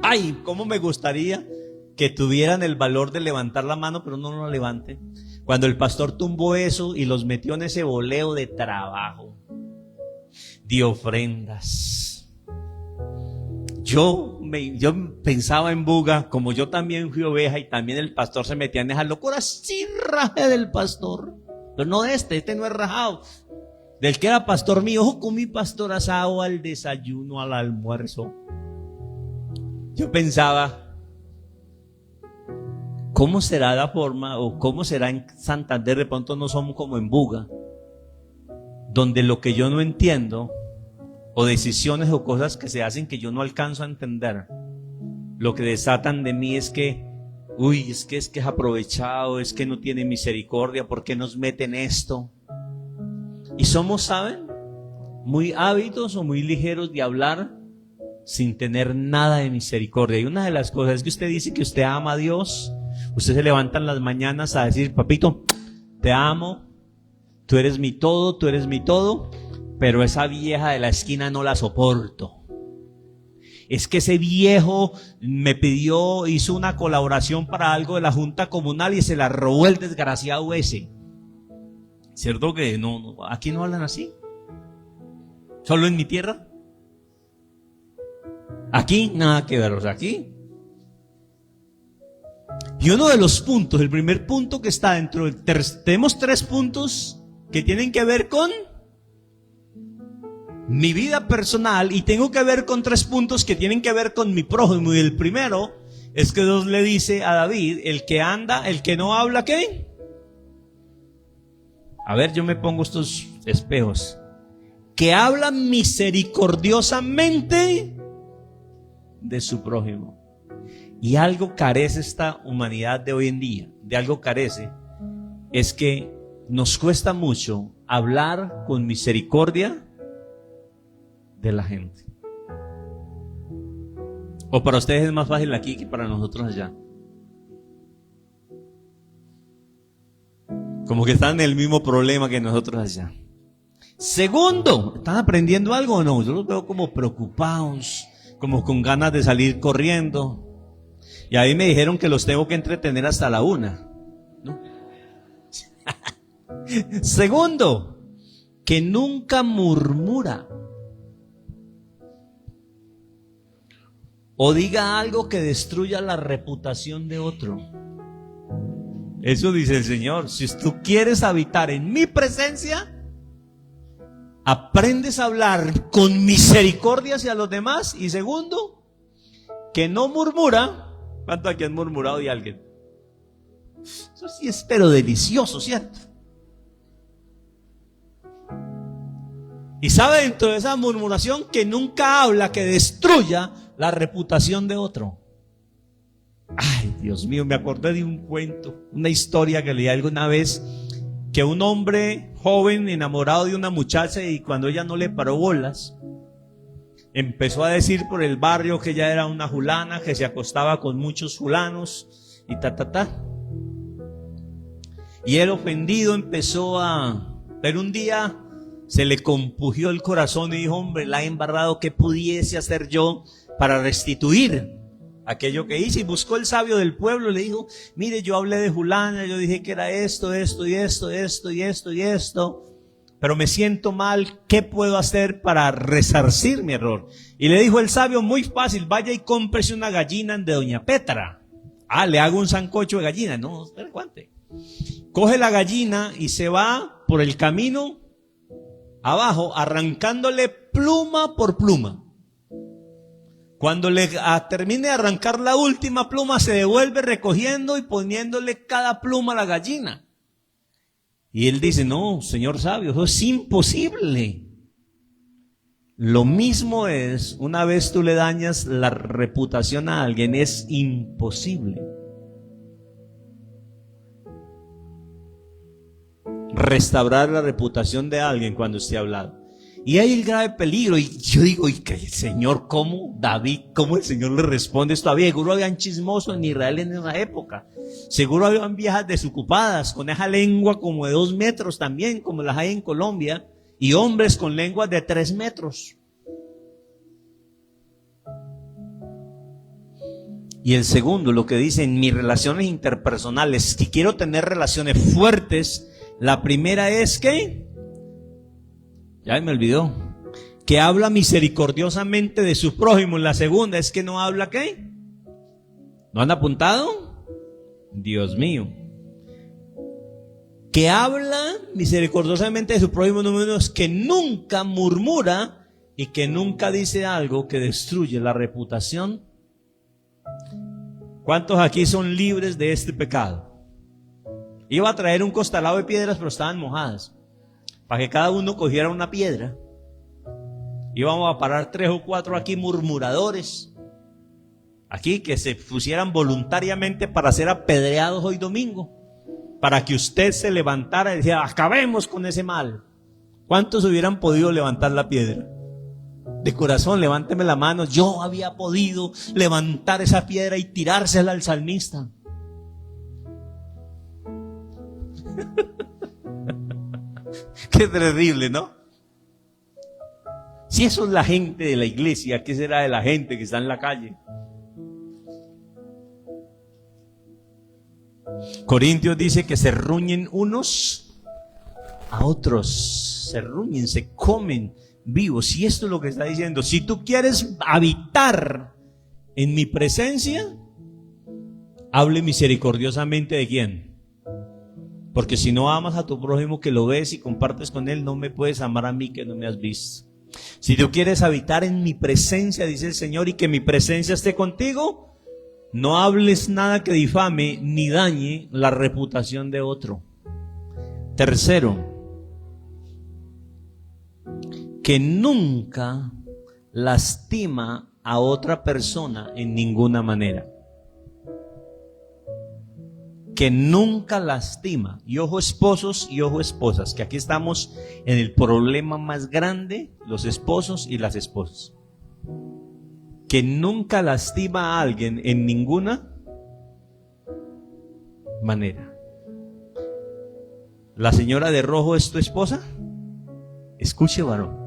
Ay, cómo me gustaría que tuvieran el valor de levantar la mano, pero no lo levanten. Cuando el pastor tumbó eso y los metió en ese boleo de trabajo, de ofrendas. Yo pensaba en Buga, como yo también fui oveja y también el pastor se metía en esa locura, sí rajé del pastor, pero no de este no es rajado. Del que era pastor mío, ojo, comí pastor asado al desayuno, al almuerzo. Yo pensaba, ¿cómo será la forma o cómo será en Santander? De pronto no somos como en Buga, donde lo que yo no entiendo o decisiones o cosas que se hacen que yo no alcanzo a entender, lo que desatan de mí es que, es que es aprovechado, es que no tiene misericordia, ¿por qué nos meten esto? Y somos, ¿saben? Muy ávidos o muy ligeros de hablar sin tener nada de misericordia. Y una de las cosas es que usted dice que usted ama a Dios. Usted se levanta en las mañanas a decir, papito, te amo, tú eres mi todo, pero esa vieja de la esquina no la soporto. Es que ese viejo me pidió, hizo una colaboración para algo de la Junta Comunal y se la robó el desgraciado ese. ¿Cierto que no, aquí no hablan así? ¿Solo en mi tierra? Aquí nada que ver, o sea, aquí. Y uno de los puntos, el primer punto que está dentro del tenemos 3 puntos que tienen que ver con mi vida personal y tengo que ver con 3 puntos que tienen que ver con mi prójimo. Y el primero es que Dios le dice a David, el que anda, el que no habla, ¿qué? A ver, yo me pongo estos espejos. Que habla misericordiosamente de su prójimo. Y algo carece esta humanidad de hoy en día, de algo carece, es que nos cuesta mucho hablar con misericordia de la gente. O para ustedes es más fácil aquí que para nosotros allá. Como que están en el mismo problema que nosotros allá. Segundo, ¿están aprendiendo algo o no? Yo los veo como preocupados, como con ganas de salir corriendo. Y ahí me dijeron que los tengo que entretener hasta la 1, ¿no? Segundo, que nunca murmura o diga algo que destruya la reputación de otro. Eso dice el Señor. Si tú quieres habitar en mi presencia, aprendes a hablar con misericordia hacia los demás. Y segundo, que no murmura. ¿Cuánto aquí han murmurado de alguien? Eso sí es pero delicioso, ¿cierto? Y sabe, dentro de esa murmuración, que nunca habla que destruya la reputación de otro. Ay, Dios mío, me acordé de un cuento, una historia que leí alguna vez, que un hombre joven enamorado de una muchacha, y cuando ella no le paró bolas, empezó a decir por el barrio que ella era una fulana, que se acostaba con muchos fulanos y Y él, ofendido, empezó pero un día se le compugió el corazón y dijo: hombre, la he embarrado, ¿qué pudiese hacer yo para restituir aquello que hice? Y buscó el sabio del pueblo y le dijo: mire, yo hablé de fulana, yo dije que era esto, pero me siento mal, ¿qué puedo hacer para resarcir mi error? Y le dijo el sabio: muy fácil, vaya y cómprese una gallina de doña Petra. Le hago un sancocho de gallina. No, espera, aguante. Coge la gallina y se va por el camino abajo, arrancándole pluma por pluma. Cuando le termine de arrancar la última pluma, se devuelve recogiendo y poniéndole cada pluma a la gallina. Y él dice: no, señor sabio, eso es imposible. Lo mismo es, una vez tú le dañas la reputación a alguien, es imposible restaurar la reputación de alguien cuando esté hablado. Y hay el grave peligro. Y yo digo: ¿y qué, Señor? ¿Cómo el Señor le responde esto? Seguro habían chismosos en Israel en esa época. Seguro habían viejas desocupadas con esa lengua como de 2 metros también, como las hay en Colombia, y hombres con lenguas de 3 metros. Y el segundo, lo que dice: en mis relaciones interpersonales, si quiero tener relaciones fuertes, la primera es que, ya me olvidó, que habla misericordiosamente de su prójimo. La segunda es que no habla, ¿qué? ¿No han apuntado? Dios mío. Que habla misericordiosamente de su prójimo. Número 2, es que nunca murmura y que nunca dice algo que destruye la reputación. ¿Cuántos aquí son libres de este pecado? Iba a traer un costalado de piedras, pero estaban mojadas. Para que cada uno cogiera una piedra. Íbamos a parar 3 o 4 aquí murmuradores. Aquí que se pusieran voluntariamente para ser apedreados hoy domingo. Para que usted se levantara y decía: acabemos con ese mal. ¿Cuántos hubieran podido levantar la piedra? De corazón, levánteme la mano. Yo había podido levantar esa piedra y tirársela al salmista. Qué terrible, ¿no? Si eso es la gente de la iglesia, ¿qué será de la gente que está en la calle? Corintios dice que se ruñen unos a otros, se ruñen, se comen vivos. Y esto es lo que está diciendo: si tú quieres habitar en mi presencia, hable misericordiosamente de quién. Porque si no amas a tu prójimo que lo ves y compartes con él, no me puedes amar a mí que no me has visto. Si tú quieres habitar en mi presencia, dice el Señor, y que mi presencia esté contigo, no hables nada que difame ni dañe la reputación de otro. Tercero, que nunca lastima a otra persona en ninguna manera. Que nunca lastima. Y ojo esposos y ojo esposas, que aquí estamos en el problema más grande, los esposos y las esposas. Que nunca lastima a alguien en ninguna manera. ¿La señora de rojo es tu esposa? Escuche, varón.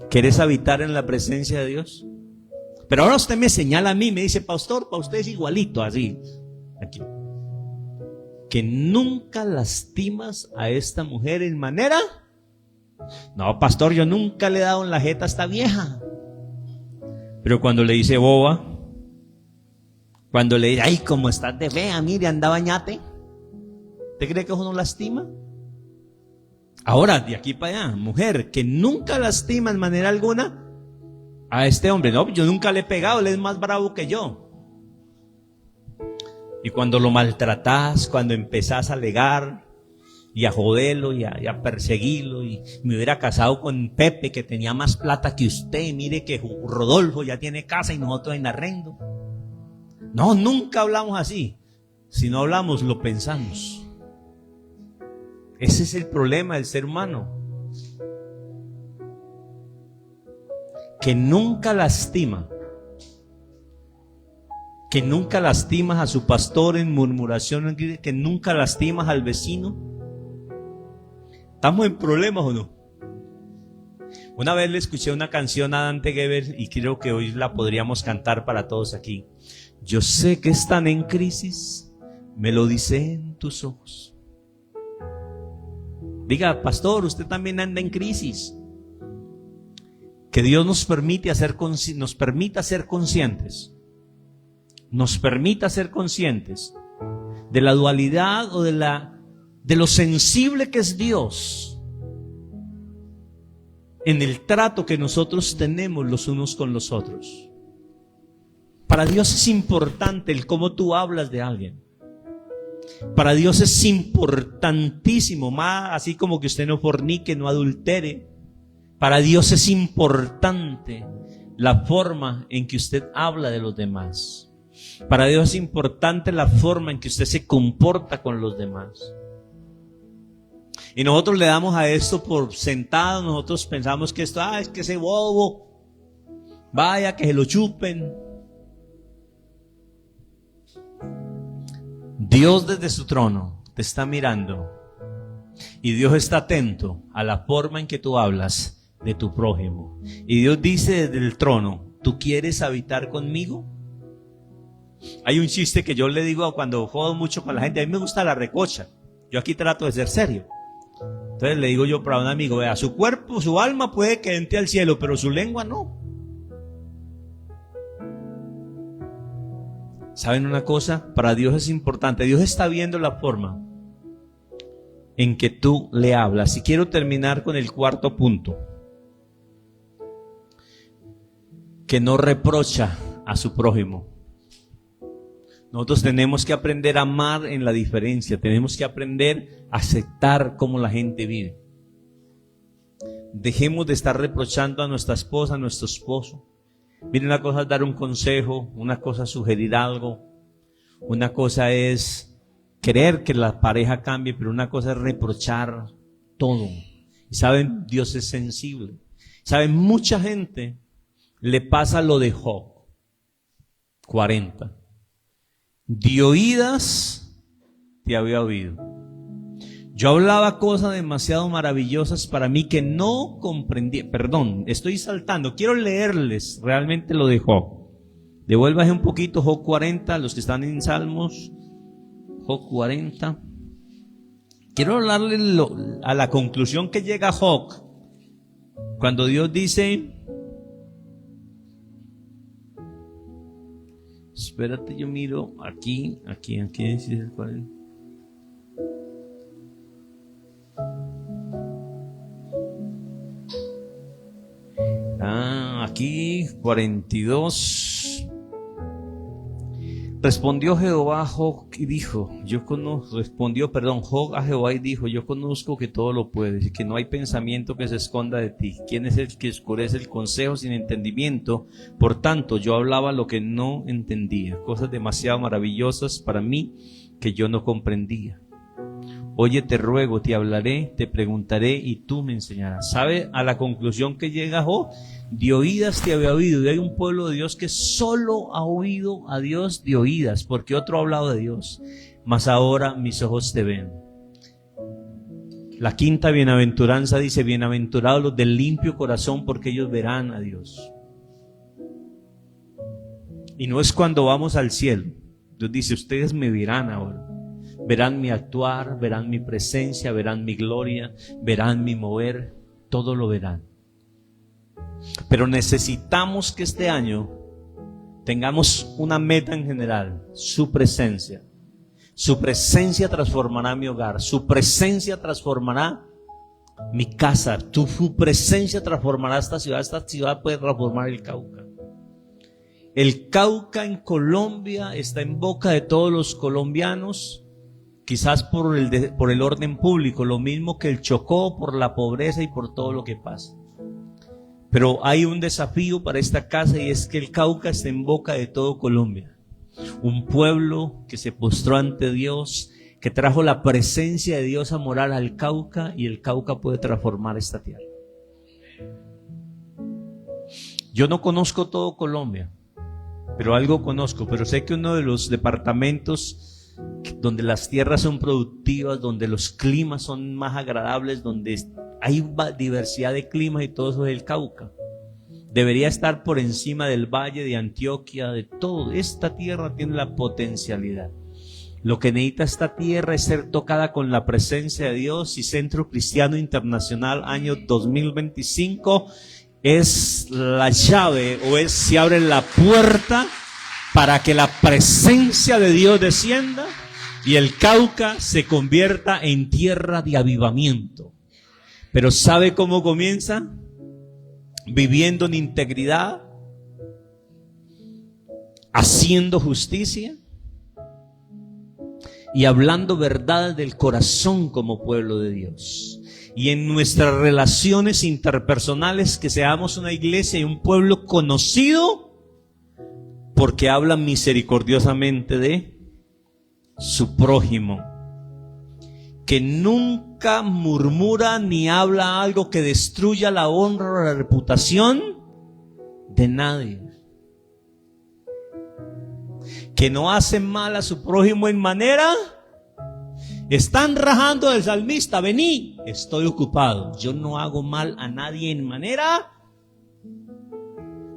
¿Quieres habitar en la presencia de Dios? Pero ahora usted me señala a mí, me dice, pastor, para usted es igualito, así. Aquí. Que nunca lastimas a esta mujer en manera. No, pastor, yo nunca le he dado en la jeta a esta vieja. Pero cuando le dice boba, cuando le dice, ay, como estás de fea, mire, anda bañate, ¿usted cree que eso no lastima? Ahora, de aquí para allá, mujer que nunca lastima en manera alguna a este hombre. No, yo nunca le he pegado, él es más bravo que yo. Y cuando lo maltratás, cuando empezás a alegar y a joderlo y a perseguirlo, y me hubiera casado con Pepe, que tenía más plata que usted, mire que Rodolfo ya tiene casa y nosotros en arrendo. No, nunca hablamos así. Si no hablamos, lo pensamos. Ese es el problema del ser humano, que nunca lastima. Que nunca lastimas a su pastor en murmuración, que nunca lastimas al vecino. ¿Estamos en problemas o no? Una vez le escuché una canción a Dante Gebel y creo que hoy la podríamos cantar para todos aquí. Yo sé que están en crisis, me lo dicen tus ojos. Diga, pastor, usted también anda en crisis. Que Dios nos permita ser conscientes. Nos permita ser conscientes de la dualidad o de lo sensible que es Dios en el trato que nosotros tenemos los unos con los otros. Para Dios es importante el cómo tú hablas de alguien. Para Dios es importantísimo, más así como que usted no fornique, no adultere. Para Dios es importante la forma en que usted habla de los demás. Para Dios es importante la forma en que usted se comporta con los demás. Y nosotros le damos a esto por sentado. Nosotros pensamos que esto, es que ese bobo, vaya, que se lo chupen. Dios desde su trono te está mirando. Y Dios está atento a la forma en que tú hablas de tu prójimo. Y Dios dice desde el trono, ¿tú quieres habitar conmigo? Hay un chiste que yo le digo cuando jodo mucho con la gente. A mí me gusta la recocha. Yo aquí trato de ser serio. Entonces le digo yo para un amigo, vea, su cuerpo, su alma puede que entre al cielo, pero su lengua no. ¿Saben una cosa? Para Dios es importante. Dios está viendo la forma en que tú le hablas. Y quiero terminar con el cuarto punto. Que no reprocha a su prójimo. Nosotros tenemos que aprender a amar en la diferencia. Tenemos que aprender a aceptar cómo la gente vive. Dejemos de estar reprochando a nuestra esposa, a nuestro esposo. Miren, una cosa es dar un consejo, una cosa es sugerir algo, una cosa es querer que la pareja cambie, pero una cosa es reprochar todo. Y saben, Dios es sensible. Saben, mucha gente le pasa lo de Job 40. De oídas te había oído. Yo hablaba cosas demasiado maravillosas para mí que no comprendía. Perdón, estoy saltando. Quiero leerles realmente lo de Job. Devuélvase un poquito Job 40, los que están en Salmos. Job 40. Quiero hablarles a la conclusión que llega Job. Cuando Dios dice... Espérate, yo miro aquí dice el 40. Aquí 42. Respondió Jehová a Job y dijo, Job a Jehová y dijo, yo conozco que todo lo puedes y que no hay pensamiento que se esconda de ti. ¿Quién es el que oscurece el consejo sin entendimiento? Por tanto, yo hablaba lo que no entendía, cosas demasiado maravillosas para mí que yo no comprendía. Oye, te ruego, te hablaré, te preguntaré y tú me enseñarás. ¿Sabe a la conclusión que llega Job? De oídas te había oído. Y hay un pueblo de Dios que solo ha oído a Dios de oídas, porque otro ha hablado de Dios. Mas ahora mis ojos te ven. La quinta bienaventuranza dice, bienaventurados los del limpio corazón, porque ellos verán a Dios. Y no es cuando vamos al cielo. Dios dice, ustedes me verán ahora. Verán mi actuar, verán mi presencia, verán mi gloria, verán mi mover, todo lo verán. Pero necesitamos que este año tengamos una meta en general, su presencia. Su presencia transformará mi hogar, su presencia transformará mi casa, su presencia transformará esta ciudad puede transformar el Cauca. El Cauca en Colombia está en boca de todos los colombianos, quizás por el orden público, lo mismo que el Chocó, por la pobreza y por todo lo que pasa. Pero hay un desafío para esta casa, y es que el Cauca está en boca de todo Colombia. Un pueblo que se postró ante Dios, que trajo la presencia de Dios a morar al Cauca, y el Cauca puede transformar esta tierra. Yo no conozco todo Colombia, pero algo conozco, pero sé que uno de los departamentos donde las tierras son productivas, donde los climas son más agradables, donde hay diversidad de climas y todo eso es el Cauca. Debería estar por encima del Valle, de Antioquia, de todo. Esta tierra tiene la potencialidad. Lo que necesita esta tierra es ser tocada con la presencia de Dios, y Centro Cristiano Internacional año 2025 es la llave, o se abre la puerta para que la presencia de Dios descienda y el Cauca se convierta en tierra de avivamiento. Pero ¿sabe cómo comienza? Viviendo en integridad, haciendo justicia y hablando verdades del corazón como pueblo de Dios. Y en nuestras relaciones interpersonales, que seamos una iglesia y un pueblo conocido porque habla misericordiosamente de su prójimo, que nunca murmura ni habla algo que destruya la honra o la reputación de nadie, que no hace mal a su prójimo en manera. Están rajando del salmista, vení, estoy ocupado. Yo no hago mal a nadie en manera.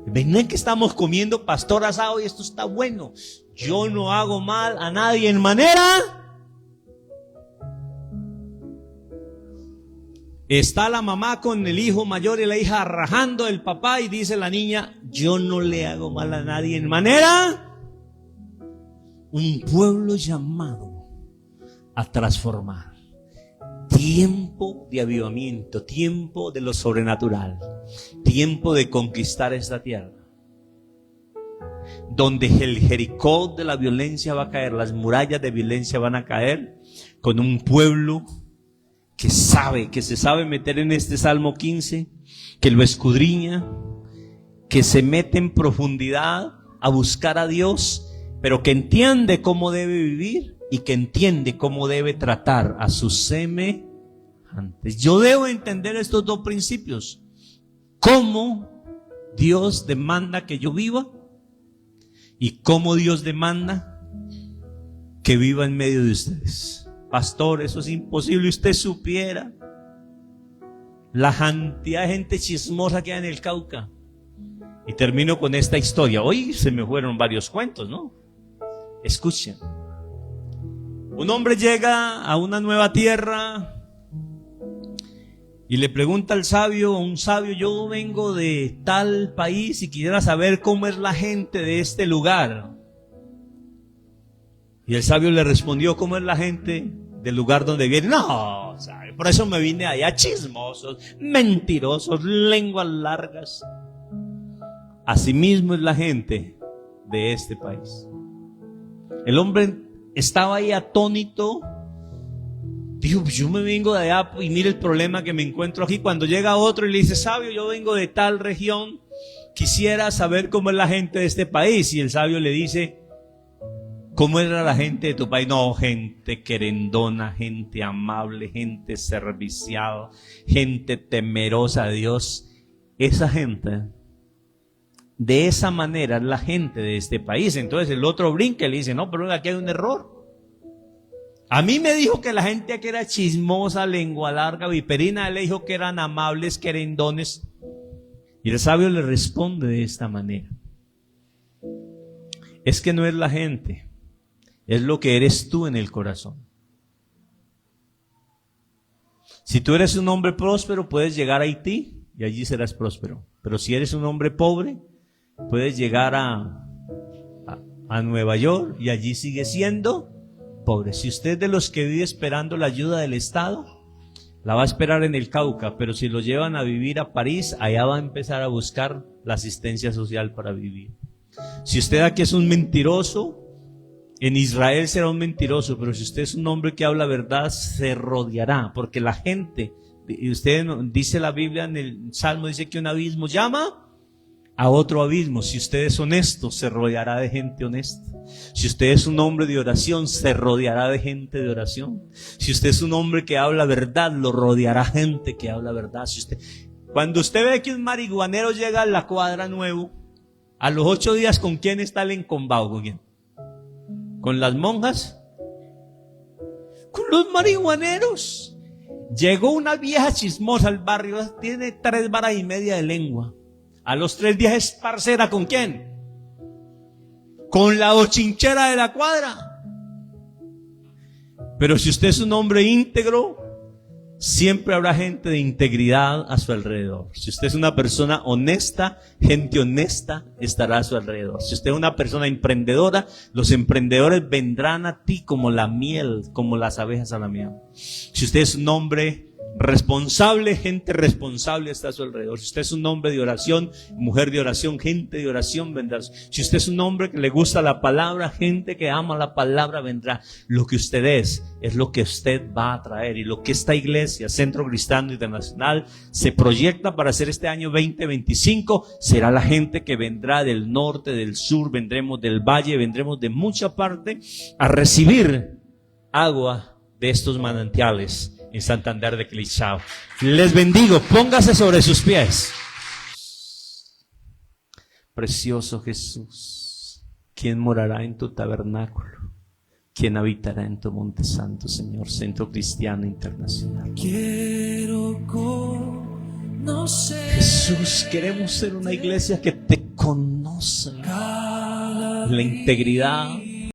Ven que estamos comiendo pastor asado y esto está bueno. Yo no hago mal a nadie en manera. Está la mamá con el hijo mayor y la hija rajando del papá, y dice la niña, yo no le hago mal a nadie en manera. Un pueblo llamado a transformar. Tiempo de avivamiento, tiempo de lo sobrenatural, tiempo de conquistar esta tierra, donde el Jericó de la violencia va a caer, las murallas de violencia van a caer, con un pueblo que se sabe meter en este Salmo 15, que lo escudriña, que se mete en profundidad a buscar a Dios, pero que entiende cómo debe vivir y que entiende cómo debe tratar a sus semejantes. Yo debo entender estos dos principios: cómo Dios demanda que yo viva y cómo Dios demanda que viva en medio de ustedes. Pastor, eso es imposible. Usted supiera la cantidad de gente chismosa que hay en el Cauca. Y termino con esta historia. Hoy se me fueron varios cuentos, ¿no? Escuchen. Un hombre llega a una nueva tierra y le pregunta al sabio, un sabio, yo vengo de tal país y quisiera saber cómo es la gente de este lugar. Y el sabio le respondió, ¿cómo es la gente del lugar donde viene? No, ¿sabe? Por eso me vine allá, chismosos, mentirosos, lenguas largas. Asimismo es la gente de este país. El hombre estaba ahí atónito. Dijo, yo me vengo de allá y mire el problema que me encuentro aquí. Cuando llega otro y le dice, sabio, yo vengo de tal región, quisiera saber cómo es la gente de este país. Y el sabio le dice, ¿cómo era la gente de tu país? No, gente querendona, gente amable, gente servicial, gente temerosa de Dios. Esa gente, de esa manera es la gente de este país. Entonces el otro brinca y le dice, no, pero aquí hay un error. A mí me dijo que la gente aquí era chismosa, lengua larga, viperina. Él le dijo que eran amables, querendones. Y el sabio le responde de esta manera. es que no es la gente, es lo que eres tú en el corazón. Si tú eres un hombre próspero, puedes llegar a Haití y allí serás próspero. Pero si eres un hombre pobre, puedes llegar a Nueva York y allí sigue siendo pobre. Si usted es de los que vive esperando la ayuda del Estado, la va a esperar en el Cauca, pero si lo llevan a vivir a París, allá va a empezar a buscar la asistencia social para vivir. Si usted aquí es un mentiroso, en Israel será un mentiroso, pero si usted es un hombre que habla verdad, se rodeará, porque la gente, y usted dice la Biblia en el Salmo, dice que un abismo llama a otro abismo. Si usted es honesto, se rodeará de gente honesta. Si usted es un hombre de oración, se rodeará de gente de oración. Si usted es un hombre que habla verdad, lo rodeará gente que habla verdad. Cuando usted ve que un marihuanero llega a la cuadra nuevo, a los 8 días, ¿con quién está el encombao? ¿Con quién? ¿Con las monjas? Con los marihuaneros. Llegó una vieja chismosa al barrio, tiene 3 varas y media de lengua. A los 3 días es parcera, ¿con quién? Con la bochinchera de la cuadra. Pero si usted es un hombre íntegro, siempre habrá gente de integridad a su alrededor. Si usted es una persona honesta, gente honesta estará a su alrededor. Si usted es una persona emprendedora, los emprendedores vendrán a ti como la miel, como las abejas a la miel. Si usted es un hombre responsable, gente responsable está a su alrededor. Si usted es un hombre de oración, mujer de oración, gente de oración vendrá. Si usted es un hombre que le gusta la palabra, gente que ama la palabra vendrá. Lo que usted es lo que usted va a traer. Y lo que esta iglesia, Centro Cristiano Internacional, se proyecta para hacer este año 2025, será la gente que vendrá del norte, del sur, vendremos del valle, vendremos de mucha parte a recibir agua de estos manantiales en Santander de Clichao. Les bendigo, póngase sobre sus pies. Precioso Jesús, ¿quién morará en tu tabernáculo? ¿Quién habitará en tu monte santo, Señor? Centro Cristiano Internacional. Quiero conocer. Jesús, queremos ser una iglesia que te conozca. La integridad,